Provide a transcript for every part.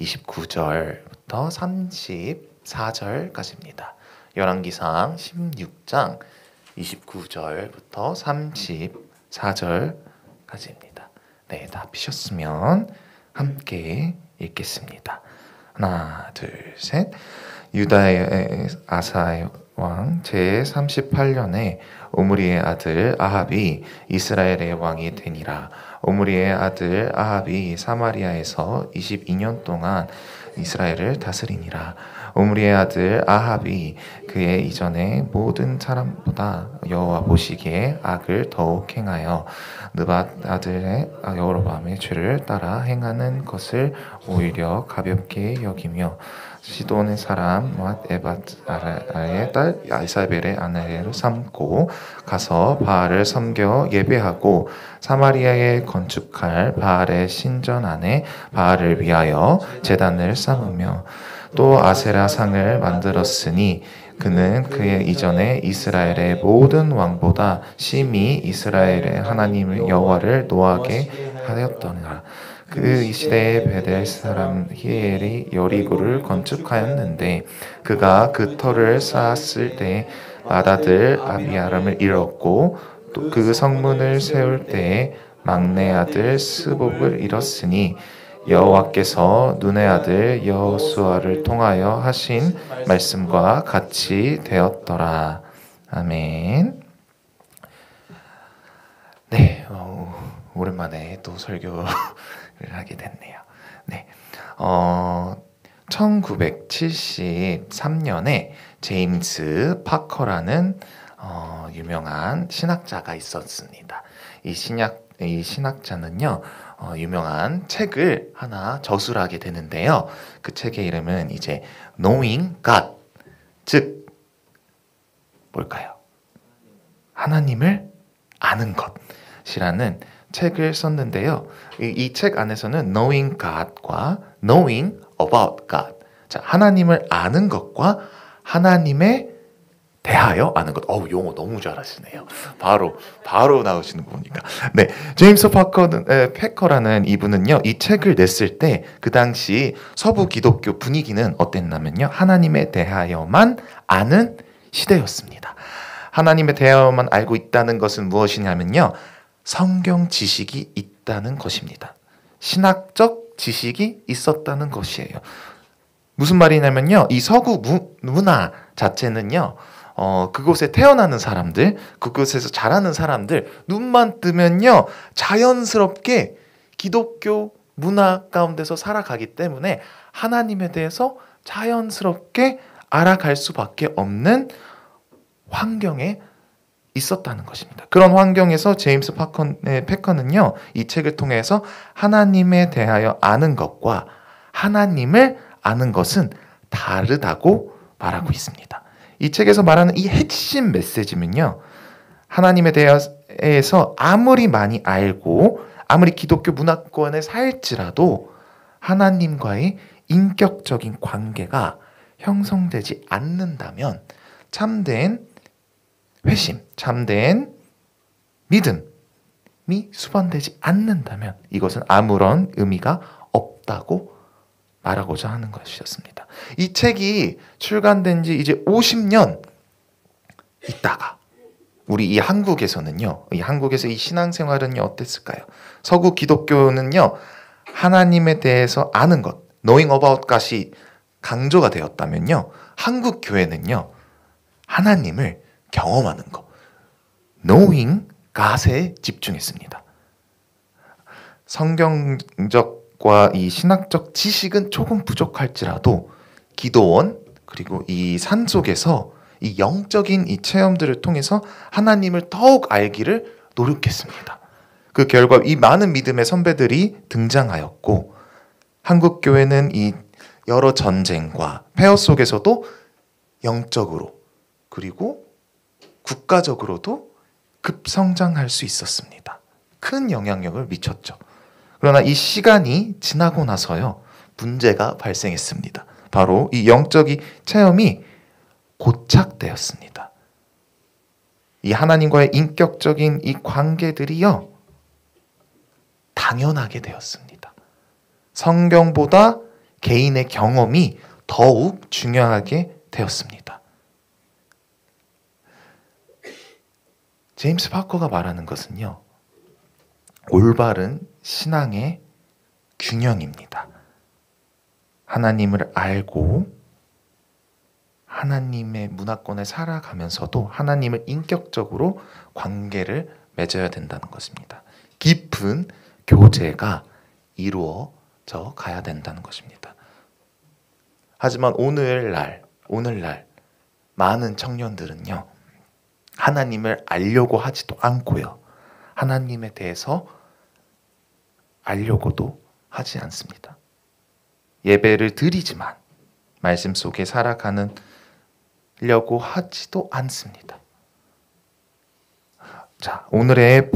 29절부터 34절까지입니다. 열왕기상 16장 29절부터 34절까지입니다. 네, 다 피셨으면 함께 읽겠습니다. 하나, 둘, 셋. 유다의 아사의 왕 제38년에 오므리의 아들 아합이 이스라엘의 왕이 되니라. 오므리의 아들 아합이 사마리아에서 22년 동안 이스라엘을 다스리니라. 오므리의 아들 아합이 그의 이전의 모든 사람보다 여호와 보시기에 악을 더욱 행하여 느밧 아들의 여로보암의 죄를 따라 행하는 것을 오히려 가볍게 여기며 시돈의 사람 에밧의 딸 이사벨의 아내를 삼고 가서 바알을 섬겨 예배하고 사마리아에 건축할 바알의 신전 안에 바알을 위하여 제단을 쌓으며 또 아세라 상을 만들었으니 그는 그의 이전에 이스라엘의 모든 왕보다 심히 이스라엘의 하나님 여호와를 노하게 하였더라. 그 시대에 베델 사람 히엘이 여리고를 건축하였는데 그가 그 터를 쌓았을 때 맏아들 아비아람을 잃었고 또 그 성문을 세울 때에 막내 아들 스복을 잃었으니 여호와께서 눈의 아들 여호수아를 통하여 하신 말씀과 같이 되었더라. 아멘. 네, 오랜만에 또 설교를 하게 됐네요. 네, 1973년에 제임스 파커라는 유명한 신학자가 있었습니다. 이 신학자는요, 유명한 책을 하나 저술을 하게 되는데요. 그 책의 이름은 이제 Knowing God, 즉 뭘까요? 하나님을 아는 것이라는 책을 썼는데요. 이 책 안에서는 Knowing God과 Knowing About God, 자, 하나님을 아는 것과 하나님에 대하여 아는 것. 용어 너무 잘하시네요. 바로 나오시는 거 보니까. 네, 제임스 패커라는 이분은요, 이 책을 냈을 때 그 당시 서부 기독교 분위기는 어땠냐면요, 하나님에 대하여만 아는 시대였습니다. 하나님에 대하여만 알고 있다는 것은 무엇이냐면요, 성경 지식이 있다는 것입니다. 신학적 지식이 있었다는 것이에요. 무슨 말이냐면요, 이 서구 문화 자체는요, 그곳에 태어나는 사람들, 그곳에서 자라는 사람들, 눈만 뜨면요, 자연스럽게 기독교 문화 가운데서 살아가기 때문에 하나님에 대해서 자연스럽게 알아갈 수밖에 없는 환경에 있었다는 것입니다. 그런 환경에서 제임스 패커는요, 이 책을 통해서 하나님에 대하여 아는 것과 하나님을 아는 것은 다르다고 말하고 있습니다. 이 책에서 말하는 이 핵심 메시지는요, 하나님에 대해서 아무리 많이 알고 아무리 기독교 문화권에 살지라도 하나님과의 인격적인 관계가 형성되지 않는다면 참된 회심, 참된 믿음이 수반되지 않는다면 이것은 아무런 의미가 없다고 말하고자 하는 것이었습니다. 이 책이 출간된 지 이제 50년 있다가 우리 이 한국에서는요, 이 한국에서 이 신앙생활은요 어땠을까요? 서구 기독교는요, 하나님에 대해서 아는 것, knowing about God이 강조가 되었다면요, 한국 교회는요, 하나님을 경험하는 것, knowing God에 집중했습니다. 성경적과 이 신학적 지식은 조금 부족할지라도 기도원 그리고 이 산속에서 이 영적인 이 체험들을 통해서 하나님을 더욱 알기를 노력했습니다. 그 결과 이 많은 믿음의 선배들이 등장하였고, 한국 교회는 이 여러 전쟁과 폐허 속에서도 영적으로 그리고 국가적으로도 급성장할 수 있었습니다. 큰 영향력을 미쳤죠. 그러나 이 시간이 지나고 나서요, 문제가 발생했습니다. 바로 이 영적인 체험이 고착되었습니다. 이 하나님과의 인격적인 이 관계들이요, 당연하게 되었습니다. 성경보다 개인의 경험이 더욱 중요하게 되었습니다. 제임스 파커가 말하는 것은요, 올바른 신앙의 균형입니다. 하나님을 알고 하나님의 문화권에 살아가면서도 하나님을 인격적으로 관계를 맺어야 된다는 것입니다. 깊은 교제가 이루어져 가야 된다는 것입니다. 하지만 오늘날 많은 청년들은요, 하나님을 알려고 하지도 않고요, 하나님에 대해서 알려고도 하지 않습니다. 예배를 드리지만 말씀 속에 살아가려고 하지도 않습니다. 자, 오늘의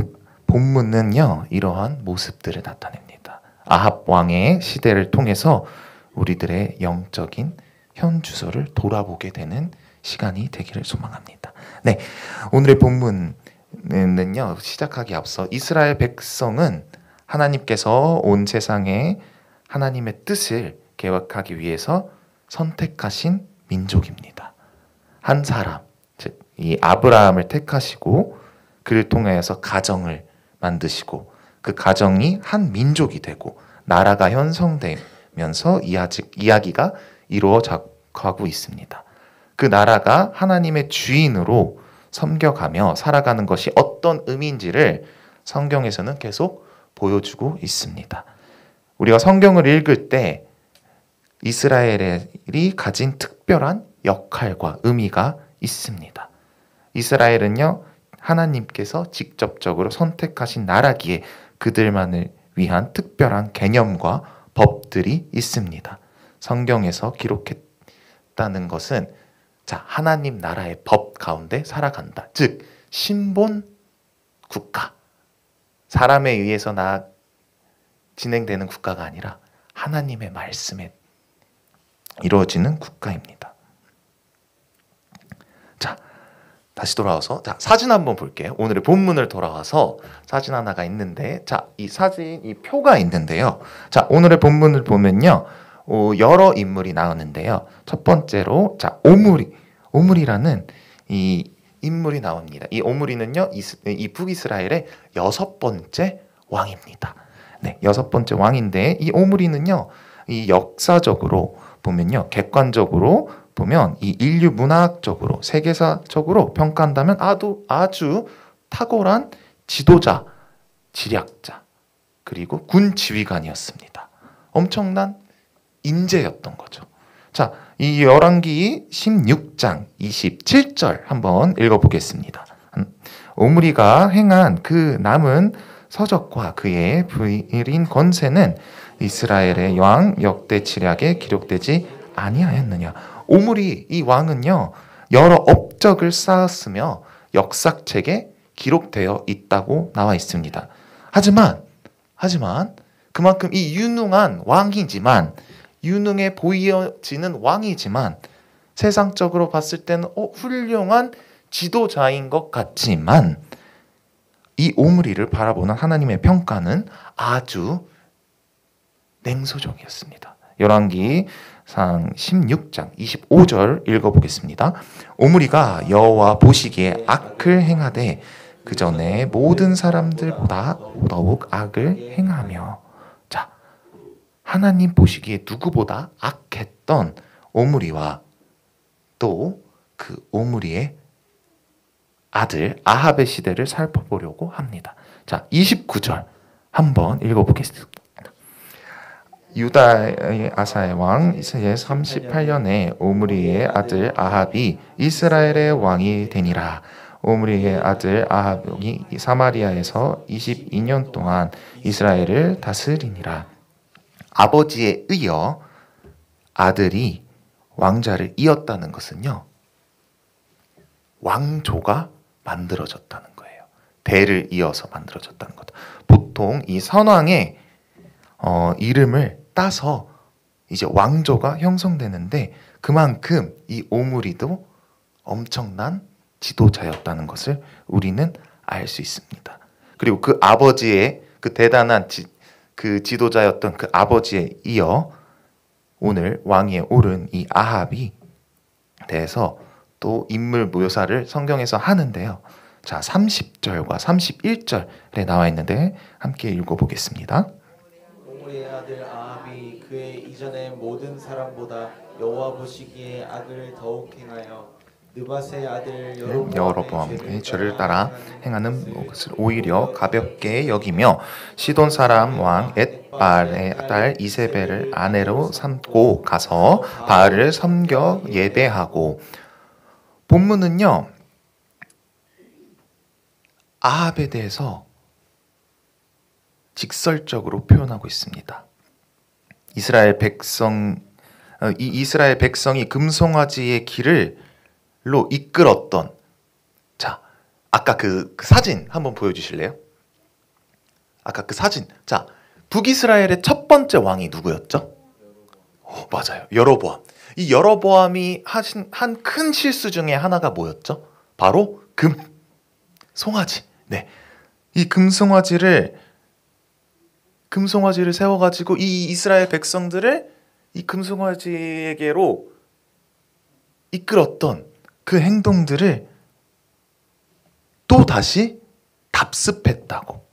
본문은요, 이러한 모습들을 나타냅니다. 아합 왕의 시대를 통해서 우리들의 영적인 현주소를 돌아보게 되는 시간이 되기를 소망합니다. 네, 오늘의 본문은요, 시작하기 앞서 이스라엘 백성은 하나님께서 온 세상에 하나님의 뜻을 계획하기 위해서 선택하신 민족입니다. 한 사람, 즉 이 아브라함을 택하시고 그를 통하여서 가정을 만드시고 그 가정이 한 민족이 되고 나라가 형성되면서 이야기가 이루어가고 있습니다. 그 나라가 하나님의 주인으로 섬겨가며 살아가는 것이 어떤 의미인지를 성경에서는 계속 보여주고 있습니다. 우리가 성경을 읽을 때 이스라엘이 가진 특별한 역할과 의미가 있습니다. 이스라엘은요, 하나님께서 직접적으로 선택하신 나라기에 그들만을 위한 특별한 개념과 법들이 있습니다. 성경에서 기록했다는 것은, 자, 하나님 나라의 법 가운데 살아간다. 즉 신본 국가, 사람에 의해서 진행되는 국가가 아니라 하나님의 말씀에 이루어지는 국가입니다. 자, 다시 돌아와서 사진 한번 볼게요. 오늘의 본문을 돌아와서 사진 하나가 있는데, 자, 이 사진, 이 표가 있는데요. 자, 오늘의 본문을 보면요, 여러 인물이 나오는데요. 첫 번째로, 자, 오므리라는 이 인물이 나옵니다. 이 오므리는요, 이 북이스라엘의 6번째 왕입니다. 네, 6번째 왕인데, 이 오므리는요, 이 역사적으로 보면요, 객관적으로 보면 이 인류 문화학적으로, 세계사적으로 평가한다면 아주 탁월한 지도자, 지략자, 그리고 군 지휘관이었습니다. 엄청난 인재였던 거죠. 자, 이 열왕기 16장 27절 한번 읽어보겠습니다. 오므리가 행한 그 남은 서적과 그의 부인 권세는 이스라엘의 왕 역대 지략에 기록되지 아니하였느냐. 오므리 이 왕은요, 여러 업적을 쌓았으며 역사책에 기록되어 있다고 나와 있습니다. 하지만 그만큼 이 유능한 왕이지만, 유능해 보여지는 왕이지만, 세상적으로 봤을 때는 훌륭한 지도자인 것 같지만, 이 오므리를 바라보는 하나님의 평가는 아주 냉소적이었습니다. 열왕기상 16장 25절 읽어보겠습니다. 오므리가 여호와 보시기에 악을 행하되 그 전에 모든 사람들보다 더욱 악을 행하며. 자, 하나님 보시기에 누구보다 악했던 오므리와 또 그 오므리의 아들 아합의 시대를 살펴보려고 합니다. 자, 29절 한번 읽어보겠습니다. 유다의 아사의 왕 이스라엘 38년에 오므리의 아들 아합이 이스라엘의 왕이 되니라. 오므리의 아들 아합이 사마리아에서 22년 동안 이스라엘을 다스리니라. 아버지에 이어 아들이 왕자를 이었다는 것은요, 왕조가 만들어졌다는 거예요. 대를 이어서 만들어졌다는 것. 보통 이 선왕의 이름을 따서 이제 왕조가 형성되는데, 그만큼 이 오므리도 엄청난 지도자였다는 것을 우리는 알 수 있습니다. 그리고 그 아버지의 그 대단한 그 지도자였던 그 아버지에 이어 오늘 왕위에 오른 이 아합이 대해서 또 인물 묘사를 성경에서 하는데요. 자, 30절과 31절에 나와 있는데 함께 읽어보겠습니다. 오므리의 아들 아합이 그의 이전의 모든 사람보다 여호와 보시기에 악을 더욱 행하여 느밧의 아들 여로보암의 죄를 따라 행하는 것을 오히려 가볍게 여기며 시돈 사람 왕 엣발의 딸 이세벨을 아내로 삼고 가서 바알을 섬겨 예배하고. 본문은요, 아합에 대해서 직설적으로 표현하고 있습니다. 이스라엘 백성이 금송아지의 길을로 이끌었던, 자, 아까 그 사진 한번 보여주실래요? 아까 그 사진. 자, 북이스라엘의 첫 번째 왕이 누구였죠? 맞아요, 여로보암. 이 여로보암이 한 큰 실수 중에 하나가 뭐였죠? 바로 금송아지. 네, 이 금송아지를 세워가지고 이 이스라엘 백성들을 이 금송아지에게로 이끌었던 그 행동들을 또 다시 답습했다고.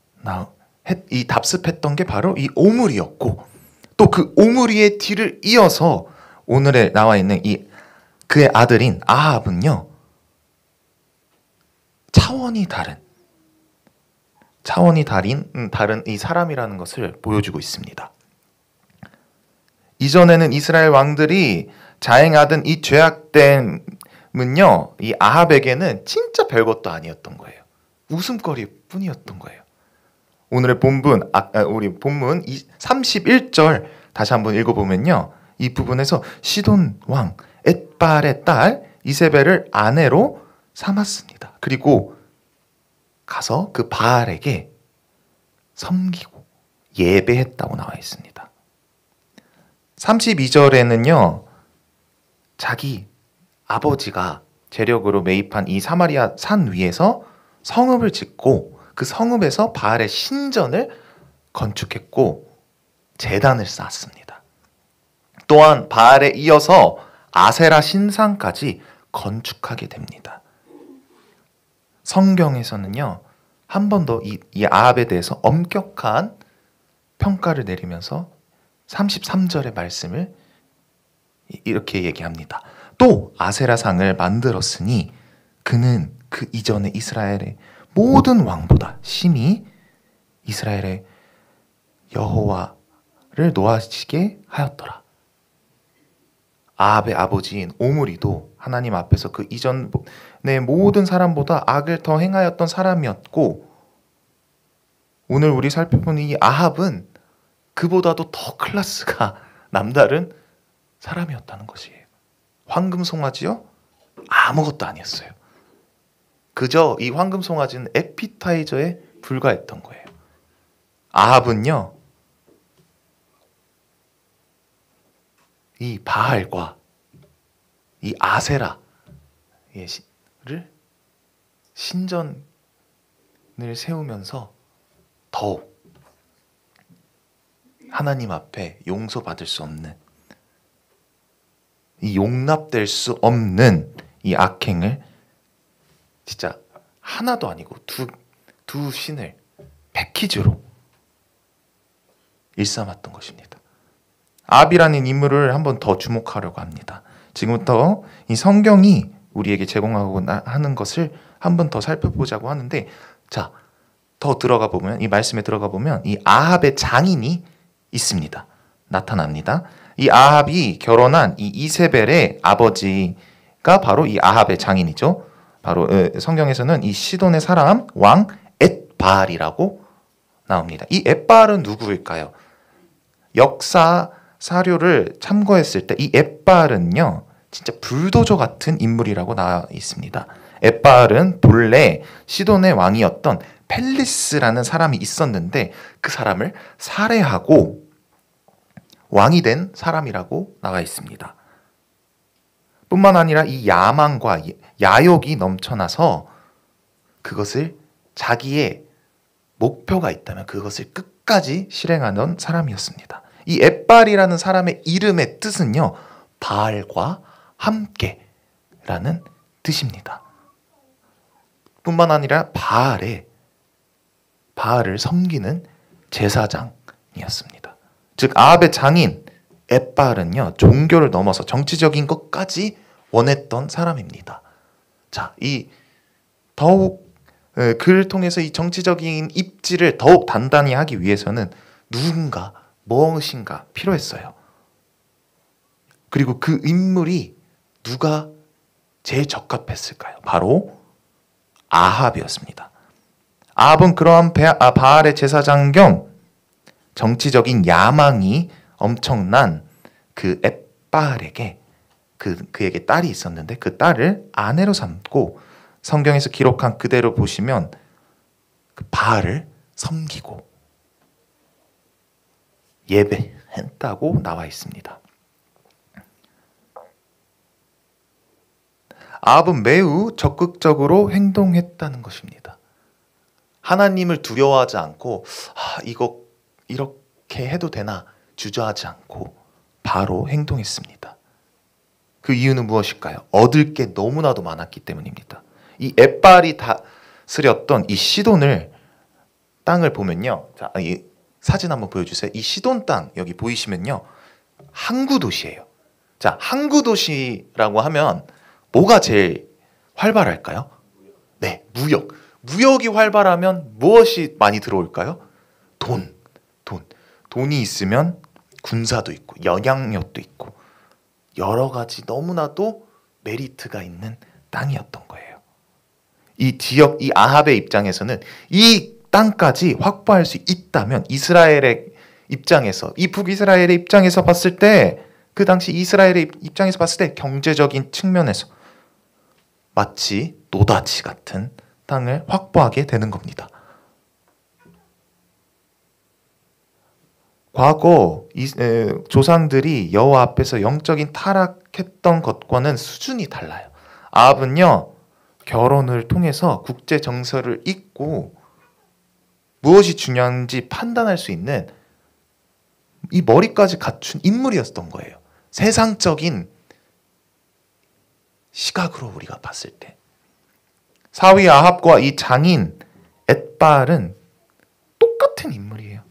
이 답습했던 게 바로 이 오므리였고, 또 그 오므리의 뒤를 이어서 오늘에 나와 있는 그의 아들인 아합은요, 차원이 다른 이 사람이라는 것을 보여주고 있습니다. 이전에는 이스라엘 왕들이 자행하던 이 죄악됨은요, 이 아합에게는 진짜 별것도 아니었던 거예요. 웃음거리 뿐이었던 거예요. 오늘의 본문, 우리 본문 31절 다시 한번 읽어보면요, 이 부분에서 시돈 왕 엣발의 딸 이세벨을 아내로 삼았습니다. 그리고 가서 그 바알에게 섬기고 예배했다고 나와 있습니다. 32절에는요, 자기 아버지가 재력으로 매입한 이 사마리아 산 위에서 성읍을 짓고 그 성읍에서 바알의 신전을 건축했고 제단을 쌓았습니다. 또한 바알에 이어서 아세라 신상까지 건축하게 됩니다. 성경에서는요, 한 번 더 이 아합에 대해서 엄격한 평가를 내리면서 33절의 말씀을 이렇게 얘기합니다. 또 아세라상을 만들었으니 그는 그 이전의 이스라엘의 모든 왕보다 심히 이스라엘의 여호와를 노하시게 하였더라. 아합의 아버지인 오므리도 하나님 앞에서 그 이전의 모든 사람보다 악을 더 행하였던 사람이었고, 오늘 우리 살펴보는 이 아합은 그보다도 더 클래스가 남다른 사람이었다는 것이에요. 황금송아지요? 아무것도 아니었어요. 그저 이 황금송아지는 에피타이저에 불과했던 거예요. 아합은요, 이 바알과 이 아세라를 신전을 세우면서 더욱 하나님 앞에 용서받을 수 없는, 이 용납될 수 없는 이 악행을 진짜 하나도 아니고 두 신을 패키지로 일삼았던 것입니다. 아합이라는 인물을 한번 더 주목하려고 합니다. 지금부터 이 성경이 우리에게 제공하고 하는 것을 한번 더 살펴보자고 하는데, 자, 더 들어가 보면, 이 말씀에 들어가 보면 이 아합의 장인이 있습니다. 나타납니다. 이 아합이 결혼한 이 이세벨의 아버지가 바로 이 아합의 장인이죠. 바로 성경에서는 이 시돈의 사람 왕 엣바알이라고 나옵니다. 이 엣바알은 누구일까요? 역사 사료를 참고했을 때 이 엣바알은요, 진짜 불도저 같은 인물이라고 나와 있습니다. 엣바알은 본래 시돈의 왕이었던 펠리스라는 사람이 있었는데 그 사람을 살해하고 왕이 된 사람이라고 나와 있습니다. 뿐만 아니라 이 야망과 야욕이 넘쳐나서 그것을 자기의 목표가 있다면 그것을 끝까지 실행하던 사람이었습니다. 이 엣발이라는 사람의 이름의 뜻은요, 바알과 함께라는 뜻입니다. 뿐만 아니라 바알을 섬기는 제사장이었습니다. 즉 아합의 장인 엣발은요, 종교를 넘어서 정치적인 것까지 원했던 사람입니다. 자, 이 더욱 그를 통해서 이 정치적인 입지를 더욱 단단히 하기 위해서는 누군가 무엇인가 필요했어요. 그리고 그 인물이 누가 제일 적합했을까요? 바로 아합이었습니다. 아합은 그러한 바알의 제사장 겸 정치적인 야망이 엄청난 그 엣발에게 그에게 딸이 있었는데 그 딸을 아내로 삼고 성경에서 기록한 그대로 보시면 그 바알을 섬기고 예배했다고 나와 있습니다. 아합은 매우 적극적으로 행동했다는 것입니다. 하나님을 두려워하지 않고 이거 이렇게 해도 되나 주저하지 않고 바로 행동했습니다. 그 이유는 무엇일까요? 얻을 게 너무나도 많았기 때문입니다. 이 엣발이 다스렸던 이 시돈을 땅을 보면요. 자, 이 사진 한번 보여주세요. 이 시돈 땅 여기 보이시면요. 항구 도시예요. 자, 항구 도시라고 하면 뭐가 제일 활발할까요? 네, 무역. 무역이 활발하면 무엇이 많이 들어올까요? 돈이 있으면 군사도 있고 영향력도 있고 여러 가지 너무나도 메리트가 있는 땅이었던 거예요. 이 지역, 이 아합의 입장에서는 이 땅까지 확보할 수 있다면 이스라엘의 입장에서, 이 북이스라엘의 입장에서 봤을 때, 그 당시 이스라엘의 입장에서 봤을 때 경제적인 측면에서 마치 노다지 같은 땅을 확보하게 되는 겁니다. 과거 조상들이 여호와 앞에서 영적인 타락했던 것과는 수준이 달라요. 아합은요, 결혼을 통해서 국제 정서를 읽고 무엇이 중요한지 판단할 수 있는 이 머리까지 갖춘 인물이었던 거예요. 세상적인 시각으로 우리가 봤을 때 사위 아합과 이 장인 엣발은 똑같은 인물이에요.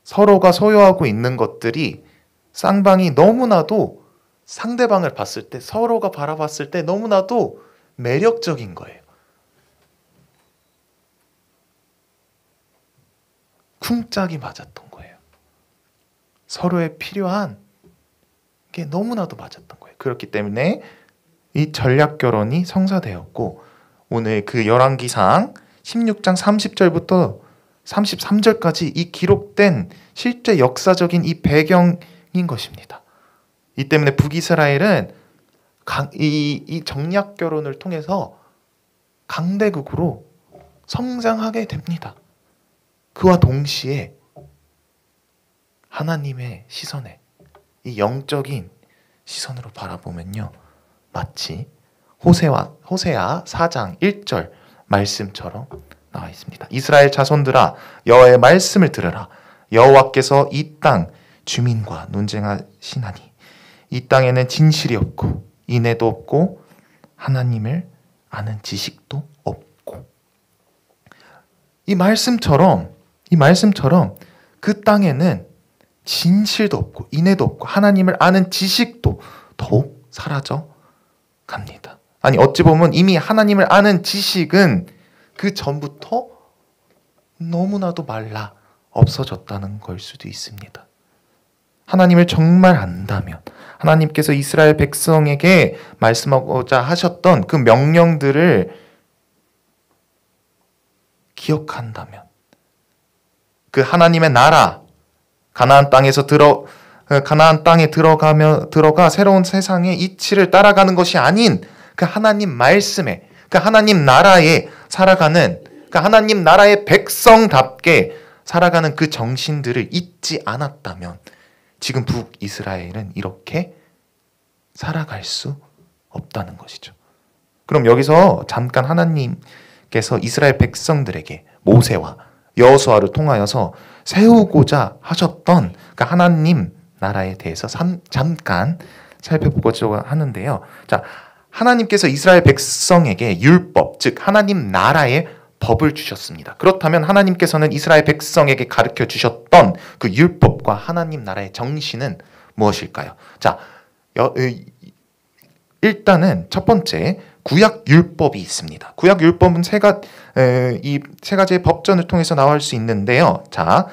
서로가 소유하고 있는 것들이 쌍방이 너무나도 상대방을 봤을 때, 서로가 바라봤을 때 너무나도 매력적인 거예요. 쿵짝이 맞았던 거예요. 서로에 필요한 게 너무나도 맞았던 거예요. 그렇기 때문에 이 전략 결혼이 성사되었고, 오늘 그 열왕기상 16장 30절부터 33절까지 이 기록된 실제 역사적인 이 배경인 것입니다. 이 때문에 북이스라엘은 이 정략 결혼을 통해서 강대국으로 성장하게 됩니다. 그와 동시에 하나님의 시선에, 이 영적인 시선으로 바라보면요, 마치 호세아 4장 1절 말씀처럼 나와 있습니다. 이스라엘 자손들아, 여호와의 말씀을 들으라. 여호와께서 이 땅 주민과 논쟁하시나니 이 땅에는 진실이 없고 인애도 없고 하나님을 아는 지식도 없고. 이 말씀처럼 그 땅에는 진실도 없고 인애도 없고 하나님을 아는 지식도 더욱 사라져 갑니다. 아니, 어찌 보면 이미 하나님을 아는 지식은 그 전부터 너무나도 말라 없어졌다는 걸 수도 있습니다. 하나님을 정말 안다면, 하나님께서 이스라엘 백성에게 말씀하고자 하셨던 그 명령들을 기억한다면, 그 하나님의 나라, 가나안 땅에 들어가 새로운 세상의 이치를 따라가는 것이 아닌 그 하나님 말씀에, 그 하나님 나라에 살아가는, 그 하나님 나라의 백성답게 살아가는 그 정신들을 잊지 않았다면 지금 북이스라엘은 이렇게 살아갈 수 없다는 것이죠. 그럼 여기서 잠깐 하나님께서 이스라엘 백성들에게 모세와 여호수아를 통하여서 세우고자 하셨던 그러니까 하나님 나라에 대해서 잠깐 살펴보고자 하는데요. 자, 하나님께서 이스라엘 백성에게 율법, 즉 하나님 나라의 법을 주셨습니다. 그렇다면 하나님께서는 이스라엘 백성에게 가르쳐 주셨던 그 율법과 하나님 나라의 정신은 무엇일까요? 자, 일단은 첫 번째 구약 율법이 있습니다. 구약 율법은 이 세 가지의 법전을 통해서 나올 수 있는데요. 자,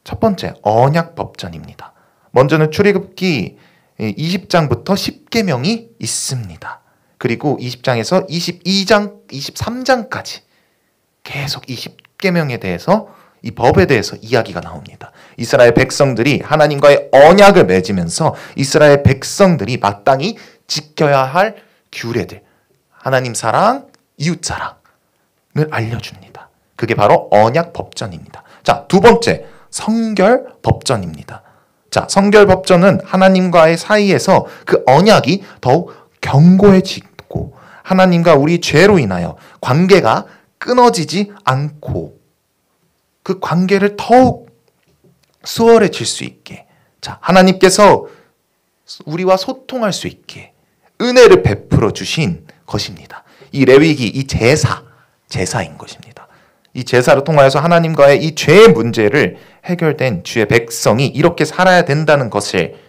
첫 번째 언약 법전입니다. 먼저는 출애굽기 20장부터 10계명이 있습니다. 그리고 20장에서 22장, 23장까지 계속 이 10계명에 대해서 이 법에 대해서 이야기가 나옵니다. 이스라엘 백성들이 하나님과의 언약을 맺으면서 이스라엘 백성들이 마땅히 지켜야 할 규례들, 하나님 사랑, 이웃 사랑을 알려줍니다. 그게 바로 언약 법전입니다. 자, 두 번째 성결 법전입니다. 자, 성결 법전은 하나님과의 사이에서 그 언약이 더욱 견고해지고 하나님과 우리 죄로 인하여 관계가 끊어지지 않고 그 관계를 더욱 수월해질 수 있게, 자, 하나님께서 우리와 소통할 수 있게 은혜를 베풀어 주신 것입니다. 이 레위기, 이 제사인 것입니다. 이 제사를 통하여서 하나님과의 이 죄의 문제를 해결된 주의 백성이 이렇게 살아야 된다는 것을,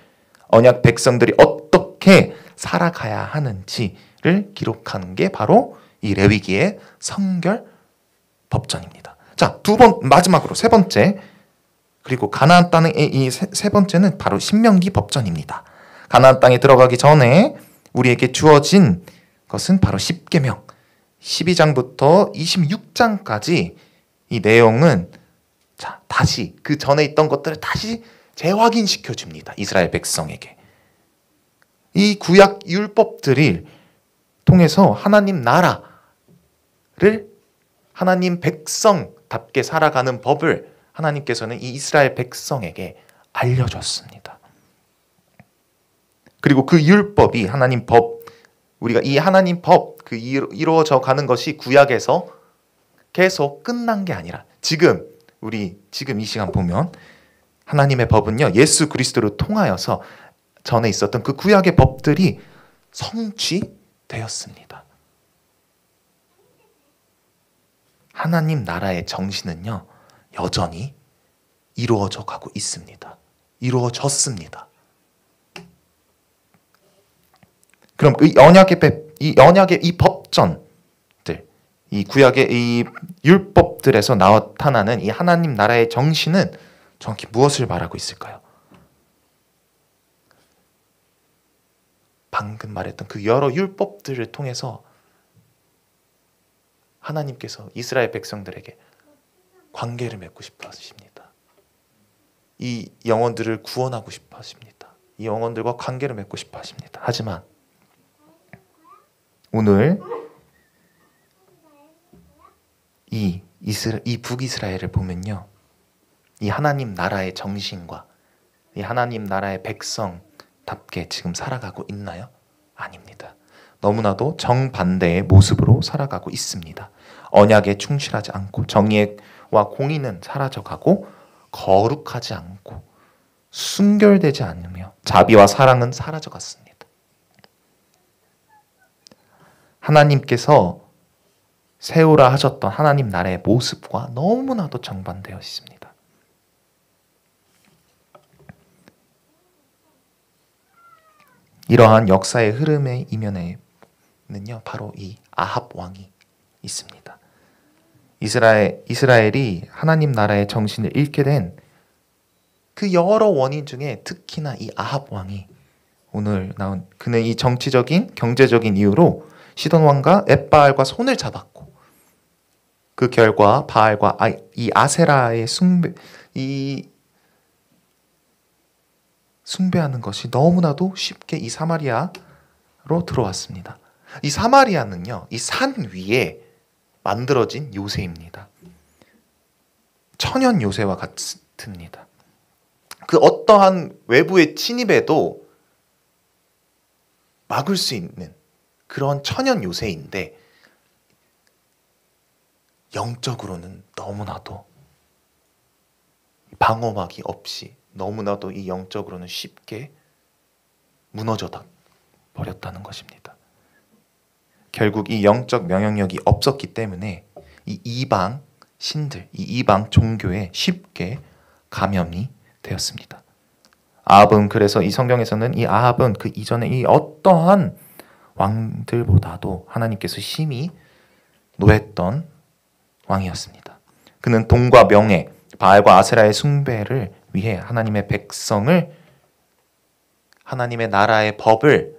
언약 백성들이 어떻게 살아가야 하는지를 기록하는 게 바로 이 레위기의 성결 법전입니다. 자, 마지막으로 세 번째, 그리고 가나안 땅의 이 세 번째는 바로 신명기 법전입니다. 가나안 땅에 들어가기 전에 우리에게 주어진 것은 바로 10계명, 12장부터 26장까지 이 내용은, 자, 다시 그 전에 있던 것들을 다시 재확인시켜 줍니다. 이스라엘 백성에게. 이 구약 율법들을 통해서 하나님 나라를, 하나님 백성답게 살아가는 법을 하나님께서는 이 이스라엘 백성에게 알려줬습니다. 그리고 그 율법이 하나님 법, 우리가 이 하나님 법 이루어져 가는 것이 구약에서 계속 끝난 게 아니라 지금 이 시간 보면 하나님의 법은요, 예수 그리스도를 통하여서 전에 있었던 그 구약의 법들이 성취되었습니다. 하나님 나라의 정신은요, 여전히 이루어져 가고 있습니다. 이루어졌습니다. 그럼 이 언약의 이 법전들, 이 구약의 이 율법들에서 나타나는 이 하나님 나라의 정신은 정확히 무엇을 말하고 있을까요? 방금 말했던 그 여러 율법들을 통해서 하나님께서 이스라엘 백성들에게 관계를 맺고 싶어 하십니다. 이 영혼들을 구원하고 싶어 하십니다. 이 영혼들과 관계를 맺고 싶어 하십니다. 하지만 오늘 이 북이스라엘을 보면요, 이 하나님 나라의 정신과 이 하나님 나라의 백성답게 지금 살아가고 있나요? 아닙니다. 너무나도 정반대의 모습으로 살아가고 있습니다. 언약에 충실하지 않고 정의와 공의는 사라져가고 거룩하지 않고 순결되지 않으며 자비와 사랑은 사라져갔습니다. 하나님께서 세우라 하셨던 하나님 나라의 모습과 너무나도 정반되어 있습니다. 이러한 역사의 흐름의 이면에는요, 바로 이 아합 왕이 있습니다. 이스라엘이 하나님 나라의 정신을 잃게 된 그 여러 원인 중에 특히나 이 아합 왕이, 오늘 나온, 그는 이 정치적인 경제적인 이유로 시돈 왕과 엣바알과 손을 잡았고, 그 결과 바알과 이 아세라의 숭배하는 것이 너무나도 쉽게 이 사마리아로 들어왔습니다. 이 사마리아는요, 이 산 위에 만들어진 요새입니다. 천연 요새와 같습니다. 그 어떠한 외부의 침입에도 막을 수 있는 그런 천연 요새인데, 영적으로는 너무나도 방어막이 없이 너무나도 이 영적으로는 쉽게 무너져 버렸다는 것입니다. 결국 이 영적 명령력이 없었기 때문에 이 이방 신들, 이 이방 종교에 쉽게 감염이 되었습니다. 아합은, 그래서 이 성경에서는 이 아합은 그 이전에 이 어떠한 왕들보다도 하나님께서 심히 노했던 왕이었습니다. 그는 돈과 명예, 바알과 아세라의 숭배를 위해 하나님의 백성을, 하나님의 나라의 법을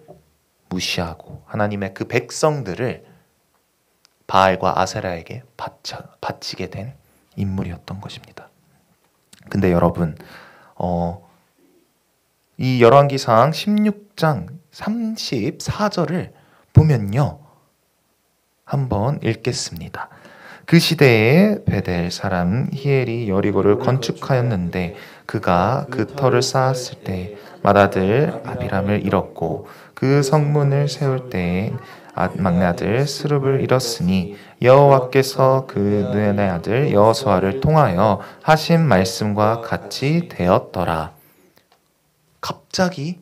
무시하고 하나님의 그 백성들을 바알과 아세라에게 바치게 된 인물이었던 것입니다. 근데 여러분, 이 열왕기상 16장 34절을 보면요, 한번 읽겠습니다. 그 시대에 베델 사람 히엘이 여리고를 건축하였는데 그가 그 터를 쌓았을 때 맏아들 아비람을 잃었고 그 성문을 세울 때에 막내 아들 스룹을 잃었으니 여호와께서 그 눈의 아들 여호수아를 통하여 하신 말씀과 같이 되었더라. 갑자기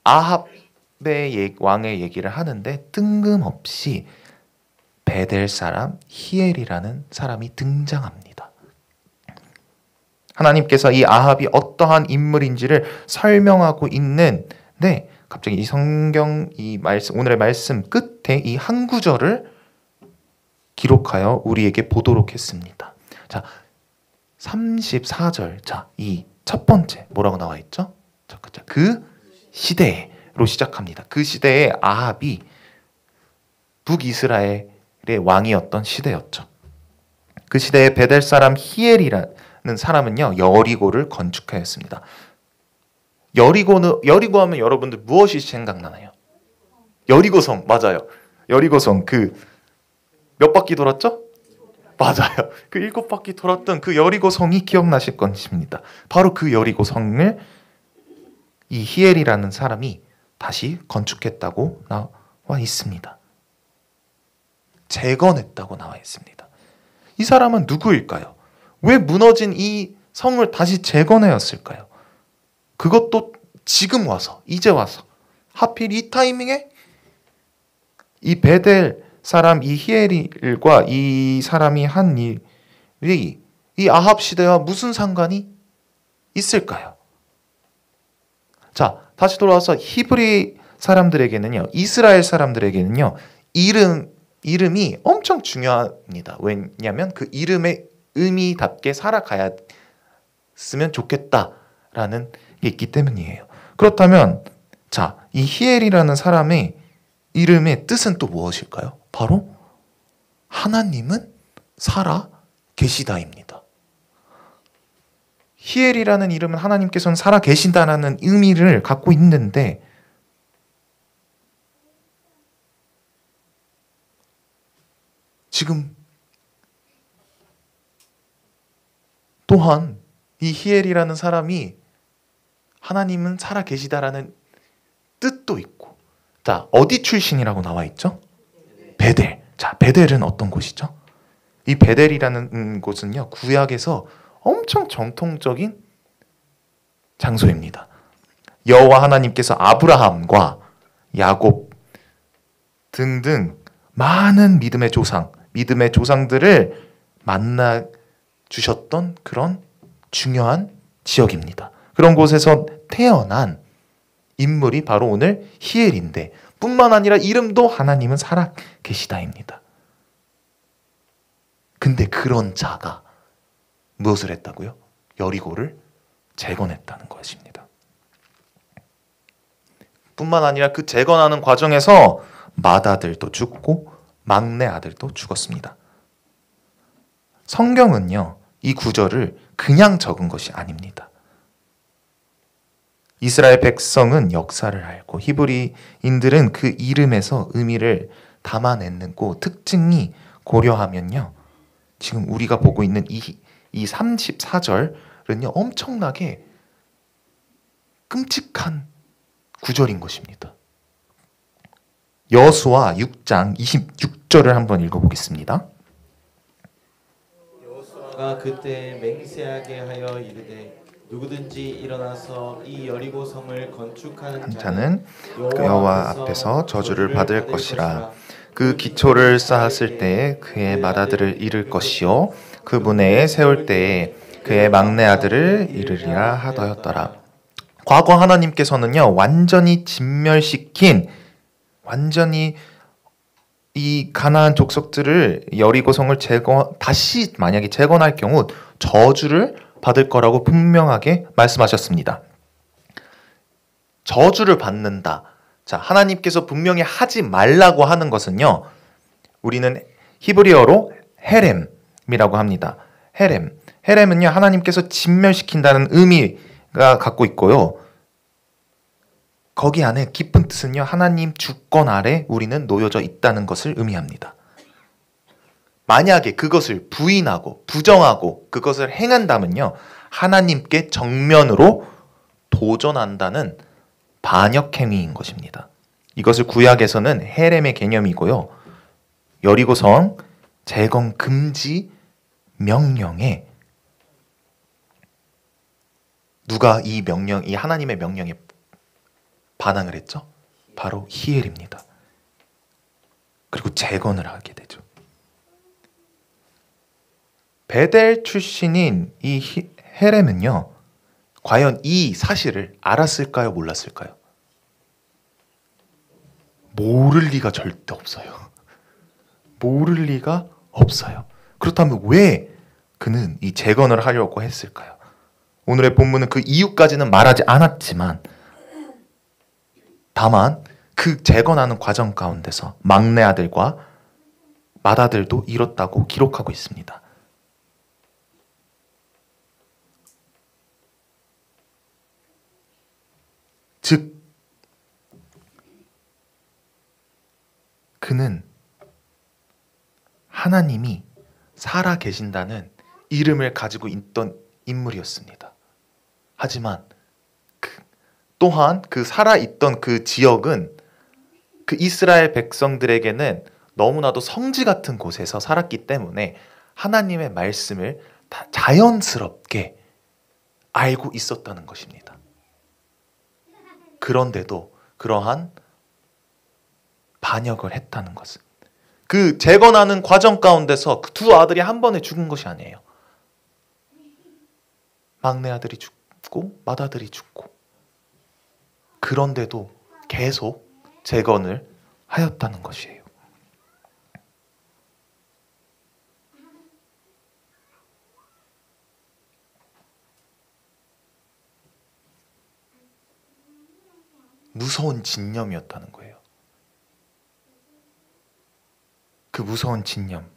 아합의 왕의 얘기를 하는데 뜬금없이 베델 사람 히엘이라는 사람이 등장합니다. 하나님께서 이 아합이 어떠한 인물인지를 설명하고 있는데 갑자기 이 성경, 이 말씀, 오늘의 말씀 끝에 이 한 구절을 기록하여 우리에게 보도록 했습니다. 자, 34절. 자, 이 첫 번째 뭐라고 나와 있죠? 그 시대로 시작합니다. 그 시대에 아합이 북이스라엘의 왕이었던 시대였죠. 그 시대에 베델 사람 히엘이라는 사람은요, 여리고를 건축하였습니다. 여리고 하면 여러분들 무엇이 생각나나요? 여리고성, 맞아요. 여리고성, 그 몇 바퀴 돌았죠? 맞아요. 그 7바퀴 돌았던 그 여리고성이 기억나실 것입니다. 바로 그 여리고성을 이 히엘이라는 사람이 다시 건축했다고 나와 있습니다. 재건했다고 나와 있습니다. 이 사람은 누구일까요? 왜 무너진 이 성을 다시 재건하였을까요? 그것도 지금 와서, 이제 와서, 하필 이 타이밍에 이 베델 사람 이 히엘과 이 사람이 한 일이 이 아합 시대와 무슨 상관이 있을까요? 자, 다시 돌아와서 히브리 사람들에게는요, 이스라엘 사람들에게는요, 이름이 엄청 중요합니다. 왜냐하면 그 이름의 의미답게 살아가야으면 좋겠다라는 게 있기 때문이에요. 그렇다면 자, 이 히엘이라는 사람의 이름의 뜻은 또 무엇일까요? 바로 하나님은 살아 계시다입니다. 히엘이라는 이름은 하나님께서는 살아 계신다라는 의미를 갖고 있는데 지금 또한 이 히엘이라는 사람이 하나님은 살아 계시다라는 뜻도 있고, 자, 어디 출신이라고 나와 있죠? 베델. 자, 베델은 어떤 곳이죠? 이 베델이라는 곳은요, 구약에서 엄청 전통적인 장소입니다. 여호와 하나님께서 아브라함과 야곱 등등 많은 믿음의 조상들을 만나 주셨던 그런 중요한 지역입니다. 그런 곳에서 태어난 인물이 바로 오늘 히엘인데, 뿐만 아니라 이름도 하나님은 살아 계시다입니다. 근데 그런 자가 무엇을 했다고요? 여리고를 재건했다는 것입니다. 뿐만 아니라 그 재건하는 과정에서 맏아들도 죽고 막내 아들도 죽었습니다. 성경은요, 이 구절을 그냥 적은 것이 아닙니다. 이스라엘 백성은 역사를 알고 히브리인들은 그 이름에서 의미를 담아내고 특징이 고려하면요, 지금 우리가 보고 있는 이 34절은요 엄청나게 끔찍한 구절인 것입니다. 여호수아 6장 26절을 한번 읽어보겠습니다. 여호수아가 그때 맹세하게 하여 이르되 누구든지 일어나서 이 여리고 성을 건축하는 자는 자는 여호와 앞에서 저주를 받을 것이라. 그 기초를 쌓았을 때에 그의 맏아들을 잃을 것이요 그 분에 세울 때에 그의 막내 아들을 잃으리라 하더였더라. 과거 하나님께서는요, 완전히 진멸시킨, 완전히 이 가나안 족속들을, 여리고성을 다시 만약에 재건할 경우 저주를 받을 거라고 분명하게 말씀하셨습니다. 저주를 받는다. 자, 하나님께서 분명히 하지 말라고 하는 것은요, 우리는 히브리어로 헤렘이라고 합니다. 헤렘은요, 하나님께서 진멸시킨다는 의미가 갖고 있고요. 거기 안에 깊은 뜻은요, 하나님 주권 아래 우리는 놓여져 있다는 것을 의미합니다. 만약에 그것을 부인하고 부정하고 그것을 행한다면요, 하나님께 정면으로 도전한다는 반역 행위인 것입니다. 이것을 구약에서는 헤렘의 개념이고요, 여리고성 재건 금지 명령에 누가 이 하나님의 명령에 반항을 했죠? 바로 히엘입니다. 그리고 재건을 하게 되죠. 베델 출신인 이 헤렘은요, 과연 이 사실을 알았을까요? 몰랐을까요? 모를 리가 절대 없어요. 모를 리가 없어요. 그렇다면 왜 그는 이 재건을 하려고 했을까요? 오늘의 본문은 그 이유까지는 말하지 않았지만, 다만 그 재건하는 과정 가운데서 막내 아들과 맏아들도 잃었다고 기록하고 있습니다. 즉, 그는 하나님이 살아 계신다는 이름을 가지고 있던 인물이었습니다. 하지만 또한 그 살아있던 그 지역은 그 이스라엘 백성들에게는 너무나도 성지 같은 곳에서 살았기 때문에 하나님의 말씀을 다 자연스럽게 알고 있었다는 것입니다. 그런데도 그러한 반역을 했다는 것은, 그 재건하는 과정 가운데서 그 두 아들이 한 번에 죽은 것이 아니에요. 막내 아들이 죽고 맏아들이 죽고, 그런데도 계속 재건을 하였다는 것이에요. 무서운 진념이었다는 거예요. 그 무서운 진념,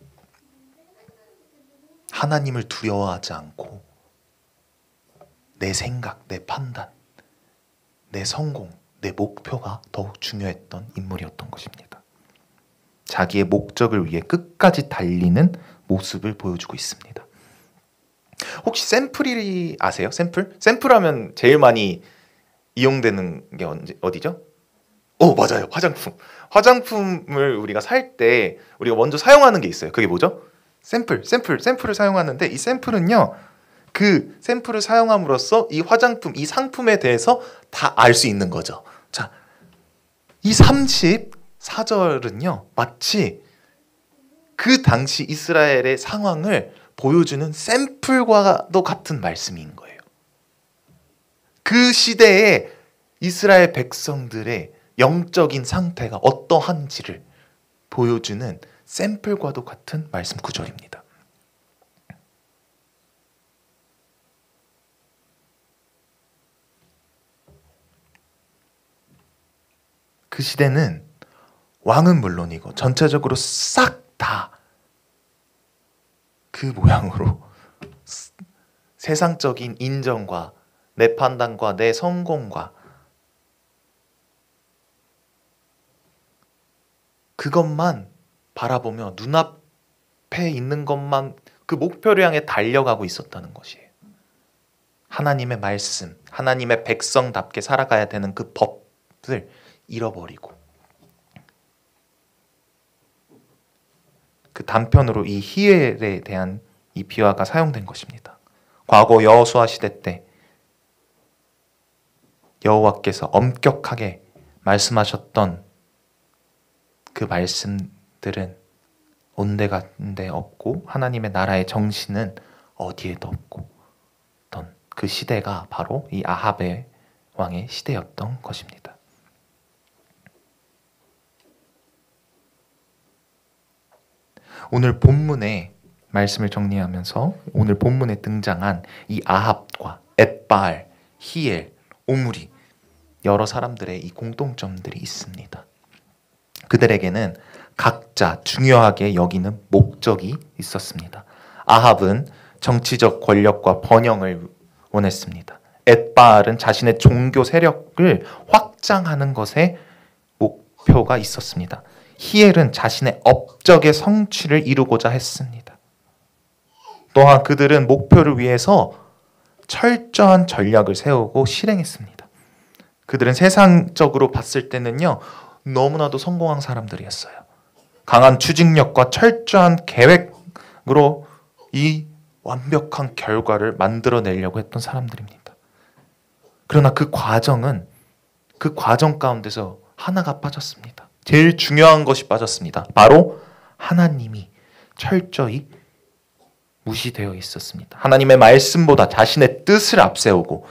하나님을 두려워하지 않고 내 생각, 내 판단, 내 성공, 내 목표가 더욱 중요했던 인물이었던 것입니다. 자기의 목적을 위해 끝까지 달리는 모습을 보여주고 있습니다. 혹시 샘플이 아세요? 샘플하면 제일 많이 이용되는 게 어디죠? 맞아요. 화장품을 우리가 살 때 우리가 먼저 사용하는 게 있어요. 그게 뭐죠? 샘플을 사용하는데, 이 샘플은요, 그 샘플을 사용함으로써 이 화장품, 이 상품에 대해서 다 알 수 있는 거죠. 자, 이 34절은요, 마치 그 당시 이스라엘의 상황을 보여주는 샘플과도 같은 말씀인 거예요. 그 시대의 이스라엘 백성들의 영적인 상태가 어떠한지를 보여주는 샘플과도 같은 말씀 구절입니다. 그 시대는 왕은 물론이고 전체적으로 싹 다 그 모양으로 세상적인 인정과 내 판단과 내 성공과 그것만 바라보며 눈앞에 있는 것만, 그 목표를 향해 달려가고 있었다는 것이에요. 하나님의 말씀, 하나님의 백성답게 살아가야 되는 그 법을 잃어버리고, 그 단편으로 이 히엘에 대한 이 비화가 사용된 것입니다. 과거 여호수아 시대 때 여호와께서 엄격하게 말씀하셨던 그 말씀들은 온데간데 없고 하나님의 나라의 정신은 어디에도 없고 던 그 시대가 바로 이 아합의 왕의 시대였던 것입니다. 오늘 본문의 말씀을 정리하면서 오늘 본문에 등장한 이 아합과 엣바알, 히엘, 오므리 여러 사람들의 이 공통점들이 있습니다. 그들에게는 각자 중요하게 여기는 목적이 있었습니다. 아합은 정치적 권력과 번영을 원했습니다. 엣바알은 자신의 종교 세력을 확장하는 것에 목표가 있었습니다. 히엘은 자신의 업적의 성취를 이루고자 했습니다. 또한 그들은 목표를 위해서 철저한 전략을 세우고 실행했습니다. 그들은 세상적으로 봤을 때는요, 너무나도 성공한 사람들이었어요. 강한 추진력과 철저한 계획으로 이 완벽한 결과를 만들어내려고 했던 사람들입니다. 그러나 그 과정 가운데서 하나가 빠졌습니다. 제일 중요한 것이 빠졌습니다. 바로 하나님이 철저히 무시되어 있었습니다. 하나님의 말씀보다 자신의 뜻을 앞세우고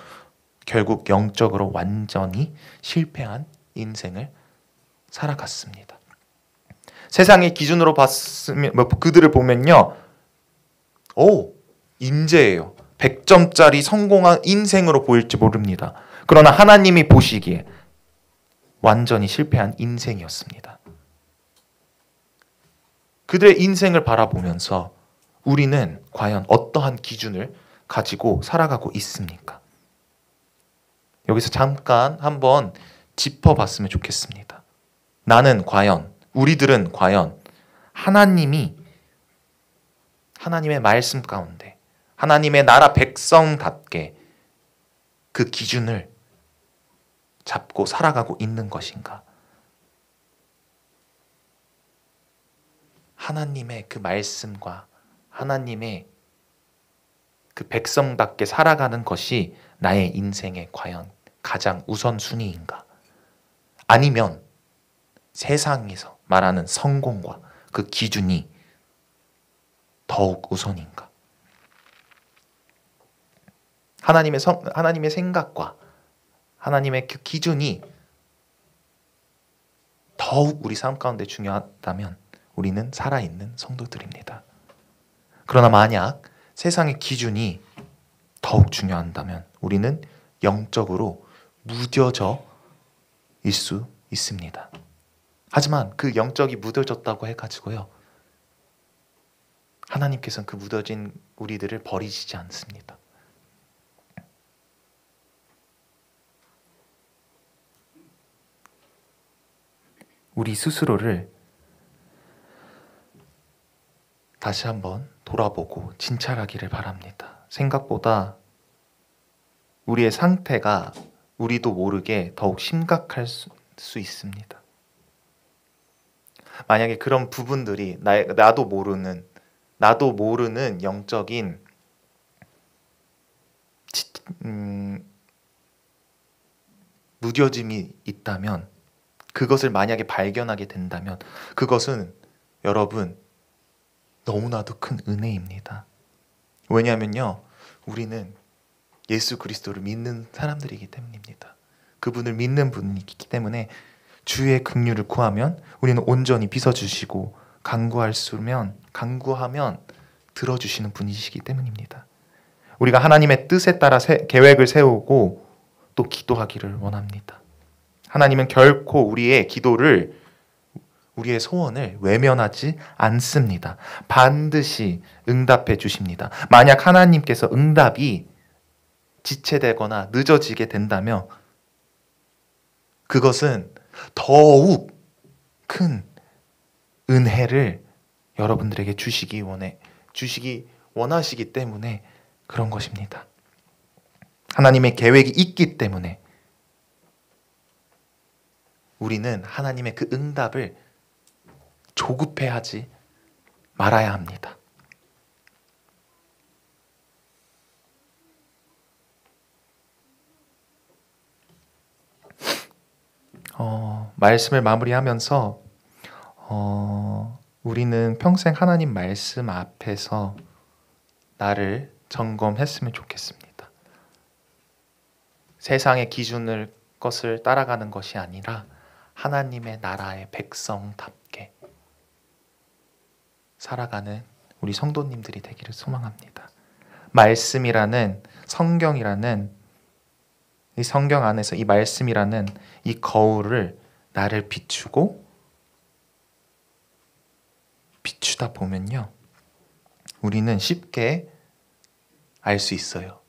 결국 영적으로 완전히 실패한 인생을 살아갔습니다. 세상의 기준으로 봤으면 그들을 보면요, 인재예요. 100점짜리 성공한 인생으로 보일지 모릅니다. 그러나 하나님이 보시기에 완전히 실패한 인생이었습니다. 그들의 인생을 바라보면서 우리는 과연 어떠한 기준을 가지고 살아가고 있습니까? 여기서 잠깐 한번 짚어봤으면 좋겠습니다. 우리들은 과연 하나님의 말씀 가운데 하나님의 나라 백성답게 그 기준을 잡고 살아가고 있는 것인가? 하나님의 그 말씀과 하나님의 그 백성답게 살아가는 것이 나의 인생의 과연 가장 우선순위인가? 아니면 세상에서 말하는 성공과 그 기준이 더욱 우선인가? 하나님의 생각과 하나님의 그 기준이 더욱 우리 삶 가운데 중요하다면 우리는 살아있는 성도들입니다. 그러나 만약 세상의 기준이 더욱 중요한다면 우리는 영적으로 무뎌져 있을 수 있습니다. 하지만 그 영적이 무뎌졌다고 해가지고요, 하나님께서는 그 무뎌진 우리들을 버리시지 않습니다. 우리 스스로를 다시 한번 돌아보고 진찰하기를 바랍니다. 생각보다 우리의 상태가 우리도 모르게 더욱 심각할 수 있습니다. 만약에 그런 부분들이 나도 모르는 영적인 무뎌짐이 있다면, 그것을 만약에 발견하게 된다면 그것은 여러분 너무나도 큰 은혜입니다. 왜냐하면요, 우리는 예수 그리스도를 믿는 사람들이기 때문입니다. 그분을 믿는 분이기 때문에 주의 긍휼을 구하면 우리는 온전히 빚어주시고 간구하면 들어주시는 분이시기 때문입니다. 우리가 하나님의 뜻에 따라 계획을 세우고 또 기도하기를 원합니다. 하나님은 결코 우리의 소원을 외면하지 않습니다. 반드시 응답해 주십니다. 만약 하나님께서 응답이 지체되거나 늦어지게 된다면 그것은 더욱 큰 은혜를 여러분들에게 주시기 원하시기 때문에 그런 것입니다. 하나님의 계획이 있기 때문에 우리는 하나님의 그 응답을 조급해하지 말아야 합니다. 말씀을 마무리하면서 우리는 평생 하나님 말씀 앞에서 나를 점검했으면 좋겠습니다. 세상의 기준을 것을 따라가는 것이 아니라 하나님의 나라의 백성답게 살아가는 우리 성도님들이 되기를 소망합니다. 말씀이라는 성경이라는 이 성경 안에서 이 말씀이라는 이 거울을 나를 비추다 보면요, 우리는 쉽게 알 수 있어요.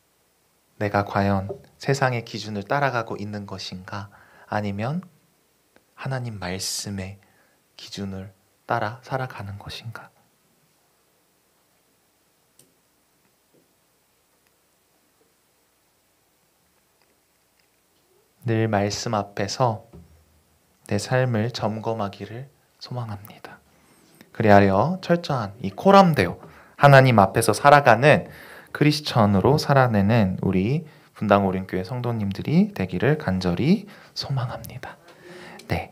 내가 과연 세상의 기준을 따라가고 있는 것인가, 아니면 하나님 말씀의 기준을 따라 살아가는 것인가. 늘 말씀 앞에서 내 삶을 점검하기를 소망합니다. 그리하여 철저한 이 코람데오, 하나님 앞에서 살아가는 크리스천으로 살아내는 우리 분당 오륜교회 성도님들이 되기를 간절히 소망합니다. 네,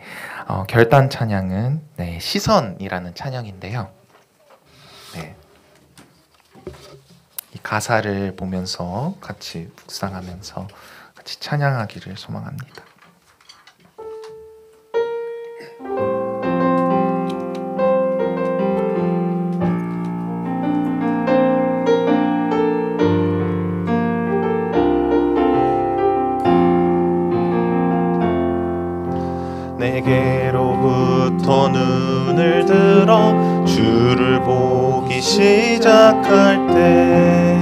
결단 찬양은 시선이라는 찬양인데요. 네, 이 가사를 보면서 같이 묵상하면서 같이 찬양하기를 소망합니다. 내게로부터 눈을 들어 주를 보기 시작할 때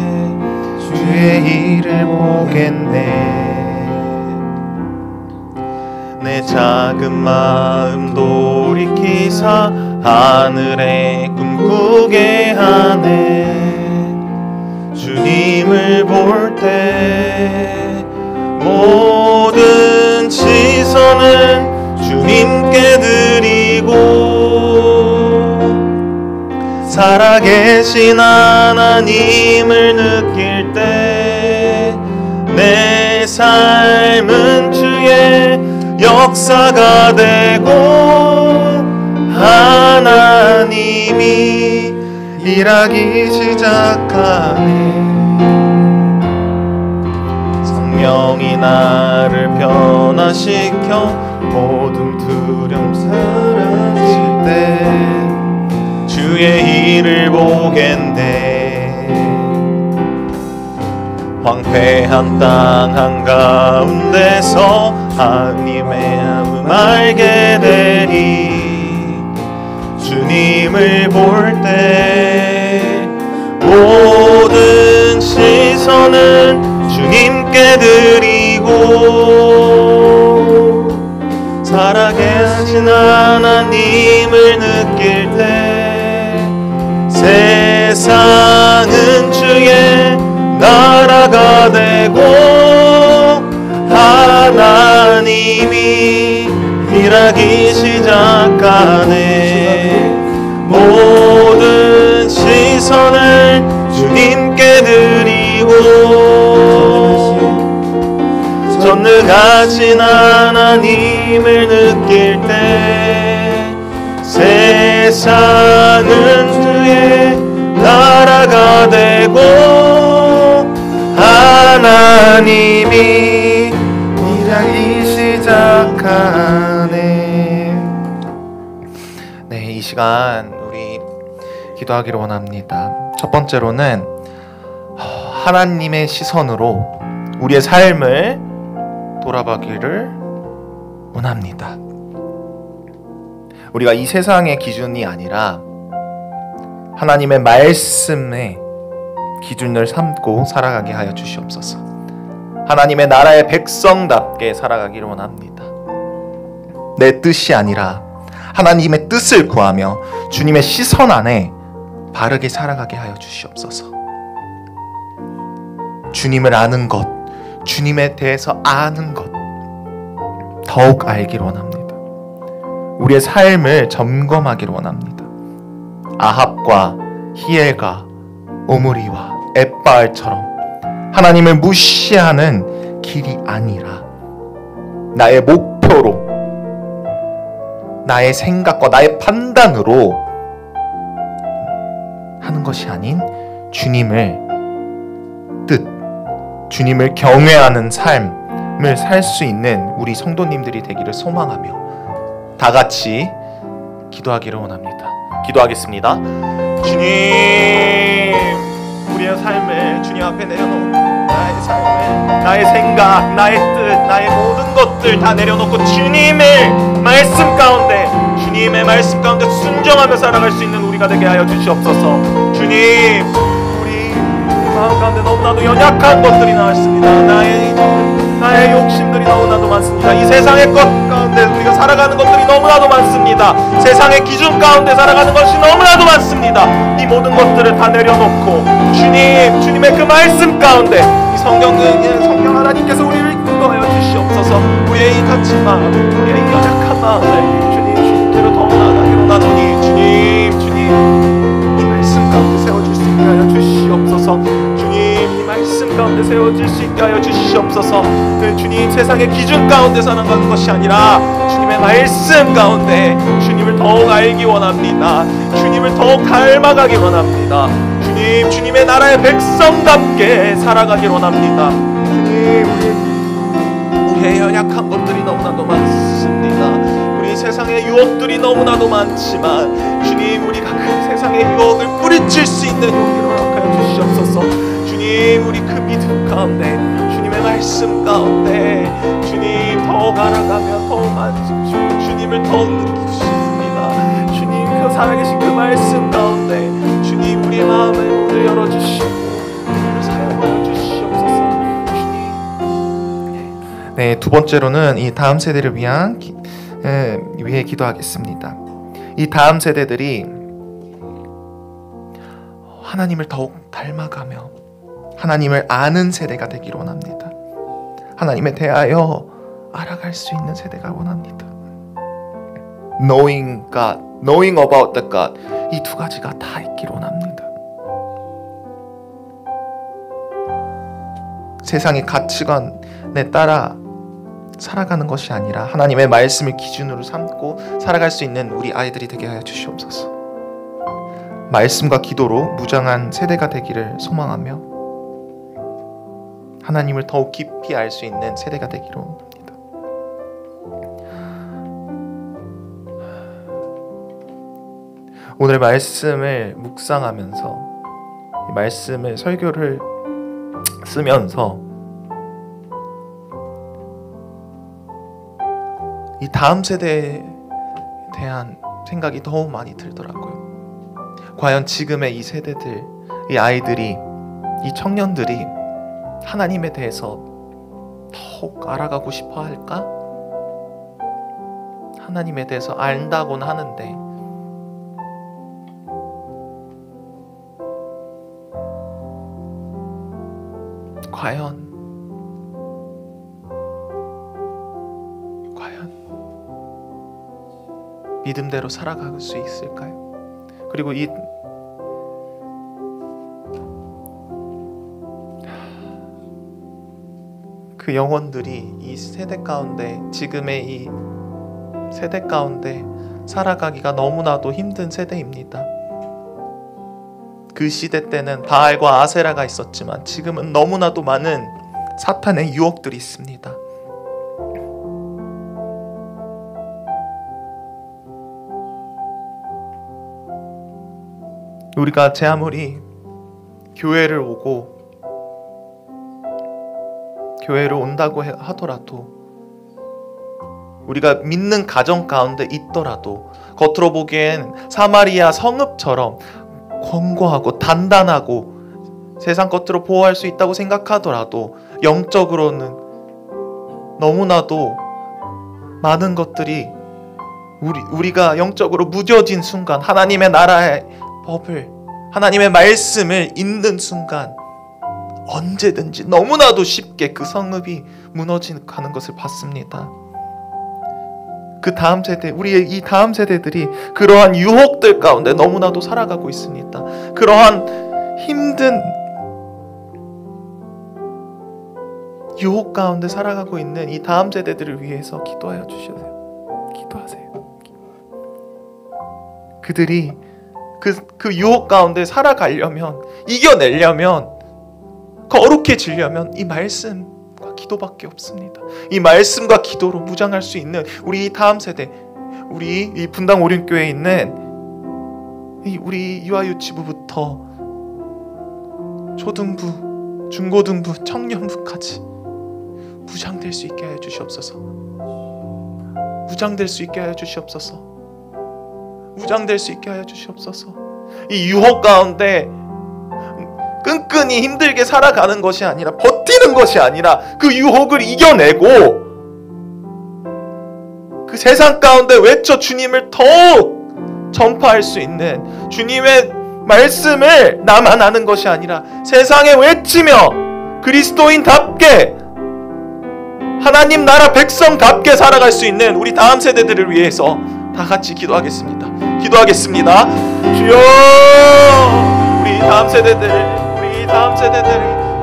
주의 일을 보겠네. 내 작은 마음 돌이키사 하늘에 꿈꾸게 하네. 주님을 볼 때 모든 시선을 주님께 드리고 살아계신 하나님을 느낄 때 내 삶은 주의 역사가 되고 하나님이 일하기 시작하네. 성령이 나를 변화시켜 모든 두려움 사라질 때 주의 일을 보겠네. 황폐한 땅 한가운데서 하나님의 마음 알게 되리. 주님을 볼 때 모든 시선은 주님께 드리고 살아계신 하나님을 느낄 때 세상은 주의 나라가 되고 하나님이 일하기 시작하네. 모든 시선을 주님께 드리고 전능하신 하나님을 느낄 때 세상은 주의 나라가 되고 하나님이 일하기 시작하네. 네, 이 시간 우리 기도하기를 원합니다. 첫 번째로는 하나님의 시선으로 우리의 삶을 돌아보기를 원합니다. 우리가 이 세상의 기준이 아니라 하나님의 말씀의 기준을 삼고 살아가게 하여 주시옵소서. 하나님의 나라의 백성답게 살아가기를 원합니다. 내 뜻이 아니라 하나님의 뜻을 구하며 주님의 시선 안에 바르게 살아가게 하여 주시옵소서. 주님을 아는 것, 주님에 대해서 아는 것 더욱 알기를 원합니다. 우리의 삶을 점검하기를 원합니다. 아합과 히엘과 오므리와 엣바알처럼 하나님을 무시하는 길이 아니라 나의 목표로 나의 생각과 나의 판단으로 하는 것이 아닌 주님을 뜻, 주님을 경외하는 삶을 살 수 있는 우리 성도님들이 되기를 소망하며 다 같이 기도하기를 원합니다. 기도하겠습니다. 주님, 우리의 삶을 주님 앞에 내려놓고 나의 삶을, 나의 생각, 나의 뜻, 나의 모든 것들 다 내려놓고 주님의 말씀 가운데, 주님의 말씀 가운데 순종하며 살아갈 수 있는 우리가 되게 하여 주시옵소서. 주님, 우리 마음 가운데 너무나도 연약한 것들이 나왔습니다. 나의 욕심들이 너무나도 많습니다. 이 세상의 것 가운데 우리가 살아가는 것들이 너무나도 많습니다. 세상의 기준 가운데 살아가는 것이 너무나도 많습니다. 이 모든 것들을 다 내려놓고 주님의 그 말씀 가운데 이 성경 하나님께서 우리를 인도하여 주시옵소서. 우리의 이 갇힌 마음, 우리의 이 연약한 마음을 주님께로 더 나아가기로 나누니 주님 이 말씀 가운데 세워줄 수 있게 하여 주시옵소서. 주님 이 말씀 가운데 세워질 수 있게 하여 주시옵소서. 주님 세상의 기준 가운데 살아가는 것이 아니라 주님의 말씀 가운데 주님을 더욱 알기 원합니다. 주님을 더욱 닮아가기 원합니다. 주님의 나라의 백성답게 살아가기 원합니다. 주님, 우리의 연약한 것들이 너무나도 많습니다. 우리 세상의 유혹들이 너무나도 많지만 주님, 우리가 그 세상의 유혹을 뿌리칠 수 있는 용기를 허락하여 주시옵소서. 주님, 우리 그 믿음 가운데, 주님의 말씀 가운데 주님 더욱 알아가며 더욱 만지고 주님을 더욱 느끼고 싶습니다. 주님 그 살아계신 그 말씀 가운데 주님 우리의 마음을 문을 열어주시고 우리를 사용하여 주시옵소서. 주님. 네, 두 번째로는 이 다음 세대를 위해 기도하겠습니다. 이 다음 세대들이 하나님을 더욱 닮아가며 하나님을 아는 세대가 되기를 원합니다. 하나님에 대하여 알아갈 수 있는 세대가 원합니다. Knowing God, knowing about the God, 이 두 가지가 다 있기를 원합니다. 세상의 가치관에 따라 살아가는 것이 아니라 하나님의 말씀을 기준으로 삼고 살아갈 수 있는 우리 아이들이 되게 하여 주시옵소서. 말씀과 기도로 무장한 세대가 되기를 소망하며 하나님을 더욱 깊이 알 수 있는 세대가 되기를 원합니다. 오늘 말씀을 묵상하면서 이 말씀을 설교를 쓰면서 이 다음 세대에 대한 생각이 너무 많이 들더라고요. 과연 지금의 이 세대들, 이 아이들이, 이 청년들이 하나님에 대해서 더욱 알아가고 싶어 할까? 하나님에 대해서 안다고는 하는데 과연 믿음대로 살아갈 수 있을까요? 그리고 그 영혼들이 이 세대 가운데, 지금의 이 세대 가운데 살아가기가 너무나도 힘든 세대입니다. 그 시대 때는 바알과 아세라가 있었지만 지금은 너무나도 많은 사탄의 유혹들이 있습니다. 우리가 제 아무리 교회를 온다고 하더라도, 우리가 믿는 가정 가운데 있더라도 겉으로 보기엔 사마리아 성읍처럼 견고하고 단단하고 세상 겉으로 보호할 수 있다고 생각하더라도 영적으로는 너무나도 많은 것들이 우리가 영적으로 무뎌진 순간, 하나님의 나라의 법을, 하나님의 말씀을 읽는 순간 언제든지 너무나도 쉽게 그 성읍이 무너지는 것을 봤습니다. 그 다음 세대, 우리의 이 다음 세대들이 그러한 유혹들 가운데 너무나도 살아가고 있습니다. 그러한 힘든 유혹 가운데 살아가고 있는 이 다음 세대들을 위해서 기도하여 주셔서 기도하세요. 그들이 그 유혹 가운데 살아가려면, 이겨내려면, 거룩해지려면 이 말씀과 기도밖에 없습니다. 이 말씀과 기도로 무장할 수 있는 우리 다음 세대, 우리 이 분당 오륜교회에 있는 우리 유아유치부부터 초등부, 중고등부, 청년부까지 무장될 수 있게 하여 주시옵소서. 무장될 수 있게 하여 주시옵소서. 무장될 수 있게 하여 주시옵소서. 이 유혹 가운데 끈끈이 힘들게 살아가는 것이 아니라, 버티는 것이 아니라 그 유혹을 이겨내고 그 세상 가운데 외쳐 주님을 더욱 전파할 수 있는, 주님의 말씀을 나만 아는 것이 아니라 세상에 외치며 그리스도인답게, 하나님 나라 백성답게 살아갈 수 있는 우리 다음 세대들을 위해서 다 같이 기도하겠습니다. 기도하겠습니다. 주여, 우리 다음 세대들이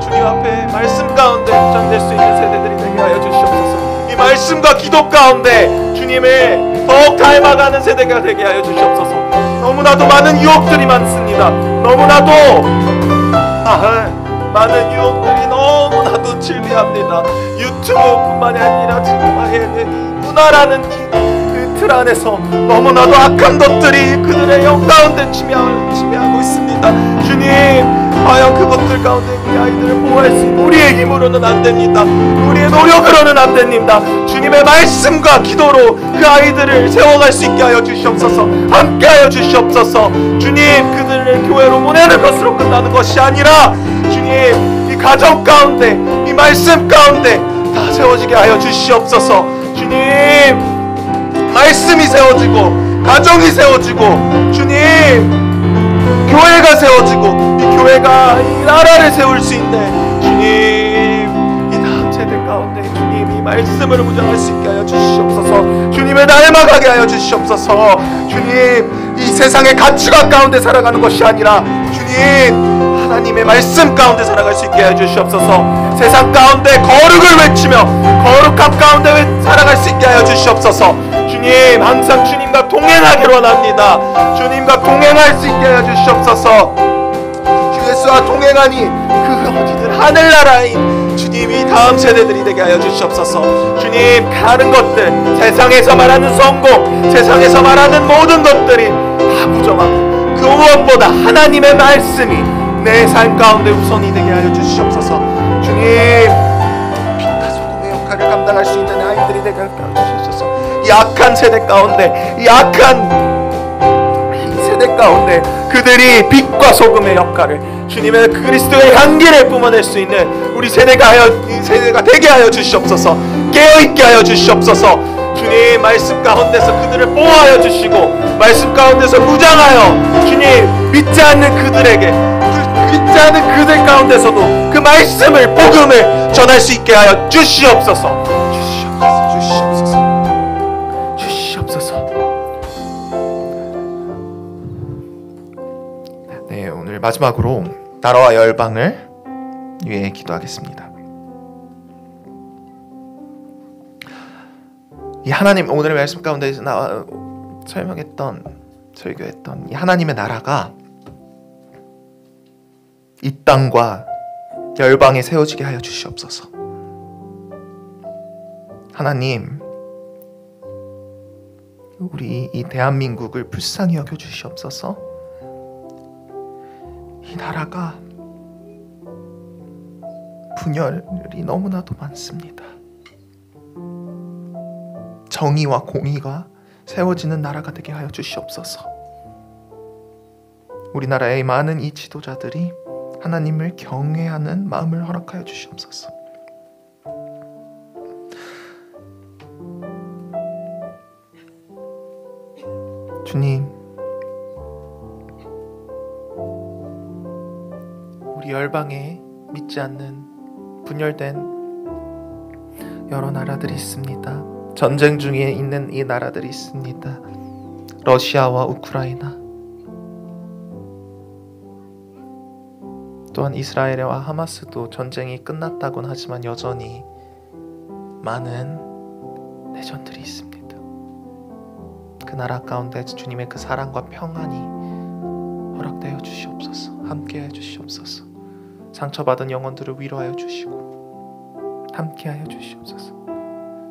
주님 앞에 말씀 가운데 무장될 수 있는 세대들이 되게 하여 주시옵소서. 이 말씀과 기도 가운데 주님을 더욱 닮아가는 세대가 되게 하여 주시옵소서. 너무나도 많은 유혹들이 많습니다. 너무나도 많은 유혹들이 너무나도 질비합니다. 유튜브뿐만이 아니라 지금 이 문화라는 그 틀 안에서 너무나도 악한 것들이 그들의 영 가운데 침해하고 있습니다. 주님, 과연 그것들 가운데 우리 아이들을 보호할 수 있는 우리의 힘으로는 안 됩니다. 우리의 노력으로는 안 됩니다. 주님의 말씀과 기도로 그 아이들을 세워갈 수 있게 하여 주시옵소서. 함께 하여 주시옵소서. 주님, 그들을 교회로 보내는 것으로 끝나는 것이 아니라 주님, 이 가정 가운데, 이 말씀 가운데 다 세워지게 하여 주시옵소서. 주님, 말씀이 세워지고 가정이 세워지고 주님, 교회가 세워지고 이 교회가 이 나라를 세울 수 있는 주님, 이 다음 세대 가운데 주님 이 말씀을 무장할 수 있게 하여 주시옵소서. 주님을 닮아가게 하여 주시옵소서. 주님, 이 세상의 가치관 가운데 살아가는 것이 아니라 주님, 하나님의 말씀 가운데 살아갈 수 있게 하여 주시옵소서. 세상 가운데 거룩을 외치며 거룩함 가운데 살아갈 수 있게 하여 주시옵소서. 주님, 항상 주님과 동행하기로 원합니다. 주님과 동행할 수 있게 하여 주시옵소서. 주 예수와 동행하니 그 어디든 하늘나라인 주님이 다음 세대들이 되게 하여 주시옵소서. 주님, 다른 것들, 세상에서 말하는 성공, 세상에서 말하는 모든 것들이 다 부정하고 그 무엇보다 하나님의 말씀이 내 삶 가운데 우선이 되게 하여 주시옵소서. 주님, 빛과 소금의 역할을 감당할 수 있는 아이들이 되게 하여 주시옵소서. 이 악한 세대 가운데, 이 세대 가운데 그들이 빛과 소금의 역할을, 주님의 그리스도의 향기를 뿜어낼 수 있는 우리 세대가 되게 하여 주시옵소서. 깨어있게 하여 주시옵소서. 주님, 말씀 가운데서 그들을 보호하여 주시고 말씀 가운데서 무장하여 주님, 믿지 않는 그들에게, 믿지 않는 그들 가운데서도 그 말씀을, 복음을 전할 수 있게 하여 주시옵소서. 주시옵소서. 네, 오늘 마지막으로 나라와 열방을 위해 기도하겠습니다. 이 하나님, 오늘의 말씀 가운데서 설교했던 이 하나님의 나라가 이 땅과 열방에 세워지게 하여 주시옵소서. 하나님, 우리 이 대한민국을 불쌍히 여겨 주시옵소서. 이 나라가 분열이 너무나도 많습니다. 정의와 공의가 세워지는 나라가 되게 하여 주시옵소서. 우리나라의 많은 이 지도자들이 하나님을 경외하는 마음을 허락하여 주시옵소서. 주님, 우리 열방에 믿지 않는 분열된 여러 나라들이 있습니다. 전쟁 중에 있는 이 나라들이 있습니다. 러시아와 우크라이나, 또한 이스라엘과 하마스도 전쟁이 끝났다곤 하지만 여전히 많은 내전들이 있습니다. 그 그 나라 가운데 주님의 그 사랑과 평안이 허락되어 주시옵소서. 함께하여 주시옵소서. 상처받은 영혼들을 위로하여 주시고 함께하여 주시옵소서.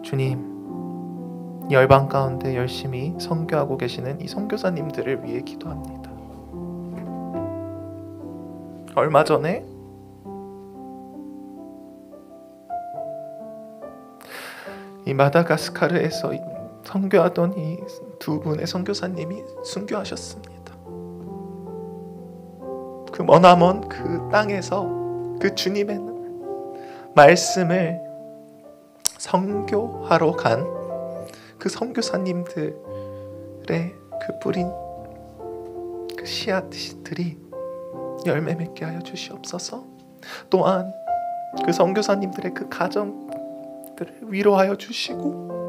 주님, 열방 가운데 열심히 선교하고 계시는 이 선교사님들을 위해 기도합니다. 얼마 전에 이 마다가스카르에서 선교하던 이 두 분의 선교사님이 순교하셨습니다. 그 머나먼 그 땅에서 그 주님의 말씀을 선교하러 간 그 선교사님들의 그 뿌린 그 씨앗들이 열매 맺게 하여 주시옵소서. 또한 그 선교사님들의 그 가정들을 위로하여 주시고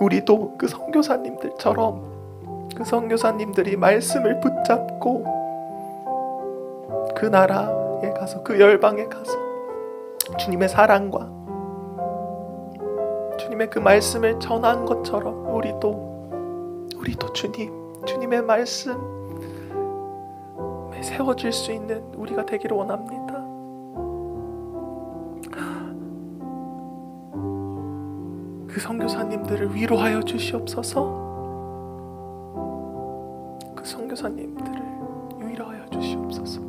우리도 그 선교사님들처럼 그 선교사님들이 말씀을 붙잡고 그 나라에 가서 그 열방에 가서 주님의 사랑과 주님의 그 말씀을 전한 것처럼 우리도 주님의 말씀에 세워질 수 있는 우리가 되기를 원합니다. 그 선교사님들을 위로하여 주시옵소서. 그 선교사님들을 위로하여 주시옵소서.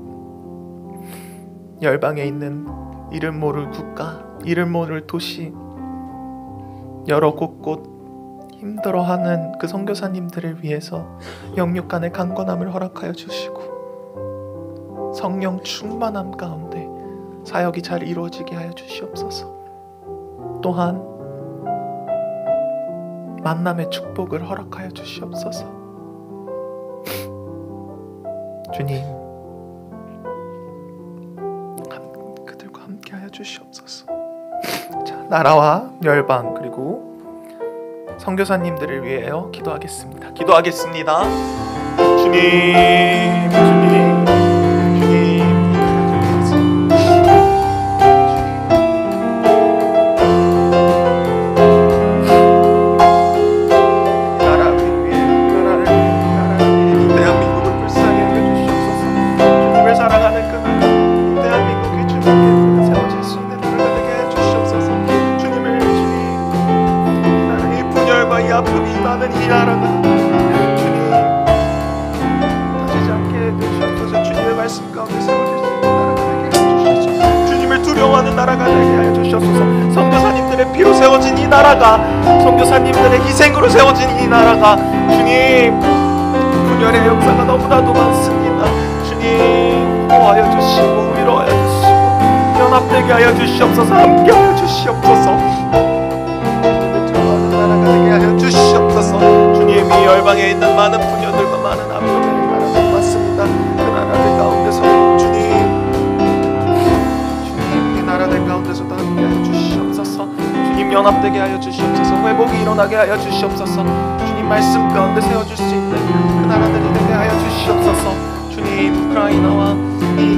열방에 있는 이름 모를 국가, 이름 모를 도시, 여러 곳곳 힘들어하는 그 선교사님들을 위해서 영육간의 강건함을 허락하여 주시고 성령 충만함 가운데 사역이 잘 이루어지게 하여 주시옵소서. 또한 만남의 축복을 허락하여 주시옵소서. 주님, 그들과 함께하여 주시옵소서. 자, 나라와 열방 그리고 선교사님들을 위하여 기도하겠습니다. 기도하겠습니다. 주님, 주님, 주님. 선교사님들의 희생으로 세워진 이 나라가 주님 분열의 역사가 너무나도 많습니다. 주님 보호하여 주시고 위로하여 주시고 연합되게 하여 주시옵소서. 함께하여 주시옵소서. 주님을 좋아하는 나라가 되게 하여 주시옵소서. 주님, 이 열방에 있는 많은 분열들과 많은 압력의 나라가 많습니다. 그 나라들 가운데서 주님 이 나라들 가운데서도 함께하여 주시옵소서. 주님 연합되게 하여 주시옵소서. 회복이 일어나게 하여 주시옵소서. 주님 말씀 가운데 세워줄 수 있는 그 나라들이 되게 하여 주시옵소서. 주님 우크라이나와 이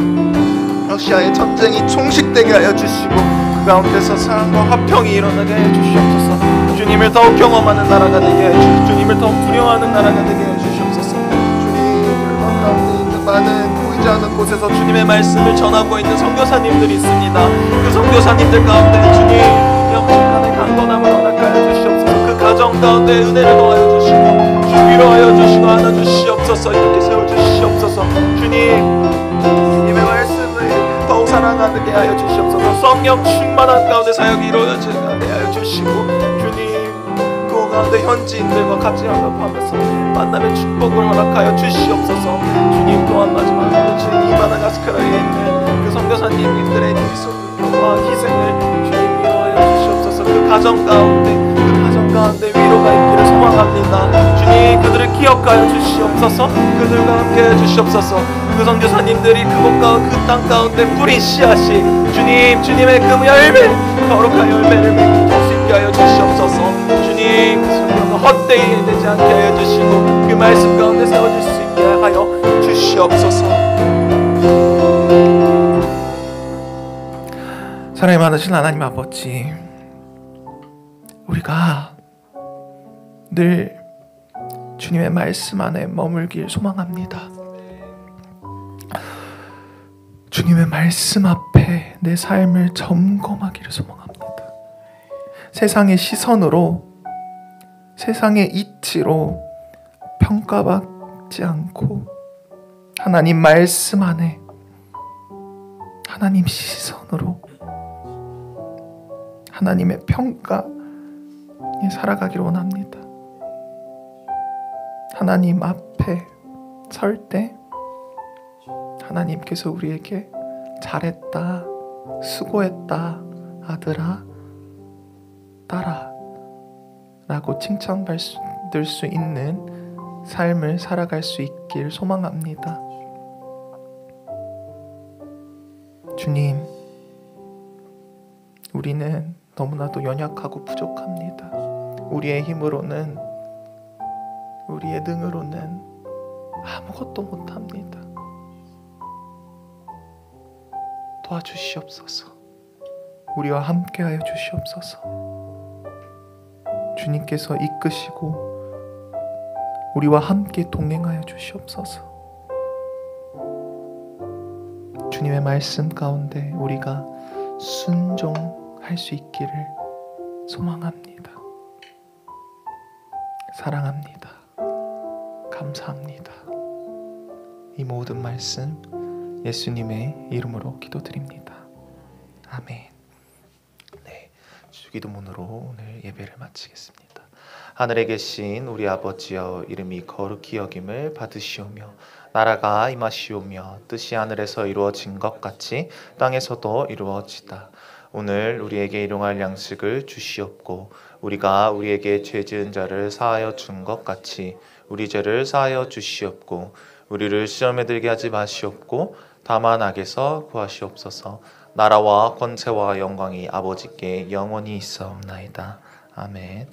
러시아의 전쟁이 종식되게 하여 주시고 그 가운데서 사랑과 화평이 일어나게 하여 주시옵소서. 주님을 더욱 경험하는 나라가 되게 하여 주시옵소서. 주님을 더욱 두려워하는 나라가 되게 하여 주시옵소서. 주님 열방 가운데 있는 많은 보이지 않는 곳에서 주님의 말씀을 전하고 있는 선교사님들이 있습니다. 그 선교사님들 가운데 주님 영적간의 강건함을 허락하여 주시옵소서. 그 가정 가운데 은혜를 더하여 주시고 주 위로하여 주시고 안아주시옵소서. 이렇게 세워주시옵소서. 주님의 말씀을 더욱 사랑하게 하여 주시옵소서. 성령 충만한 가운데 사역이 이루어지게 하여 주시고 주님 그 가운데 현지인들과 같이 연합하면서 만남의 축복을 허락하여 주시옵소서. 주님 또한 마지막으로 주님 이 마다가스카르에 있는 그 선교사님들의 희생과 희생을 주님 그 가정 가운데 위로가 있기를 소망합니다. 주님 그들을 기억하여 주시옵소서. 그들과 함께해 주시옵소서. 그 선교사님들이 그곳과 그 땅 가운데 뿌린 씨앗이 주님의 그 열매 거룩한 열매를 맺을 수 있게 하여 주시옵소서. 주님 그 소리가 헛되이 되지 않게 하여 주시고 그 말씀 가운데 세워질 수 있게 하여 주시옵소서. 사랑이 많으신 하나님 아버지, 우리가 늘 주님의 말씀 안에 머물길 소망합니다. 주님의 말씀 앞에 내 삶을 점검하기를 소망합니다. 세상의 시선으로, 세상의 이치로 평가받지 않고 하나님 말씀 안에 하나님 시선으로 하나님의 평가에 살아가기를 원합니다. 하나님 앞에 설 때 하나님께서 우리에게 잘했다, 수고했다, 아들아, 딸아 라고 칭찬받을 수 있는 삶을 살아갈 수 있길 소망합니다. 주님, 우리는 너무나도 연약하고 부족합니다. 우리의 힘으로는, 우리의 능으로는 아무것도 못합니다. 도와주시옵소서. 우리와 함께하여 주시옵소서. 주님께서 이끄시고 우리와 함께 동행하여 주시옵소서. 주님의 말씀 가운데 우리가 순종할 수 있기를 소망합니다. 사랑합니다. 감사합니다. 이 모든 말씀 예수님의 이름으로 기도드립니다. 아멘. 네, 주기도문으로 오늘 예배를 마치겠습니다. 하늘에 계신 우리 아버지여, 이름이 거룩히 여김을 받으시오며 나라가 임하시오며 뜻이 하늘에서 이루어진 것 같이 땅에서도 이루어지다. 오늘 우리에게 일용할 양식을 주시옵고 우리가 우리에게 죄 지은 자를 사하여 준 것 같이 우리 죄를 사하여 주시옵고 우리를 시험에 들게 하지 마시옵고 다만 악에서 구하시옵소서. 나라와 권세와 영광이 아버지께 영원히 있사옵나이다. 아멘.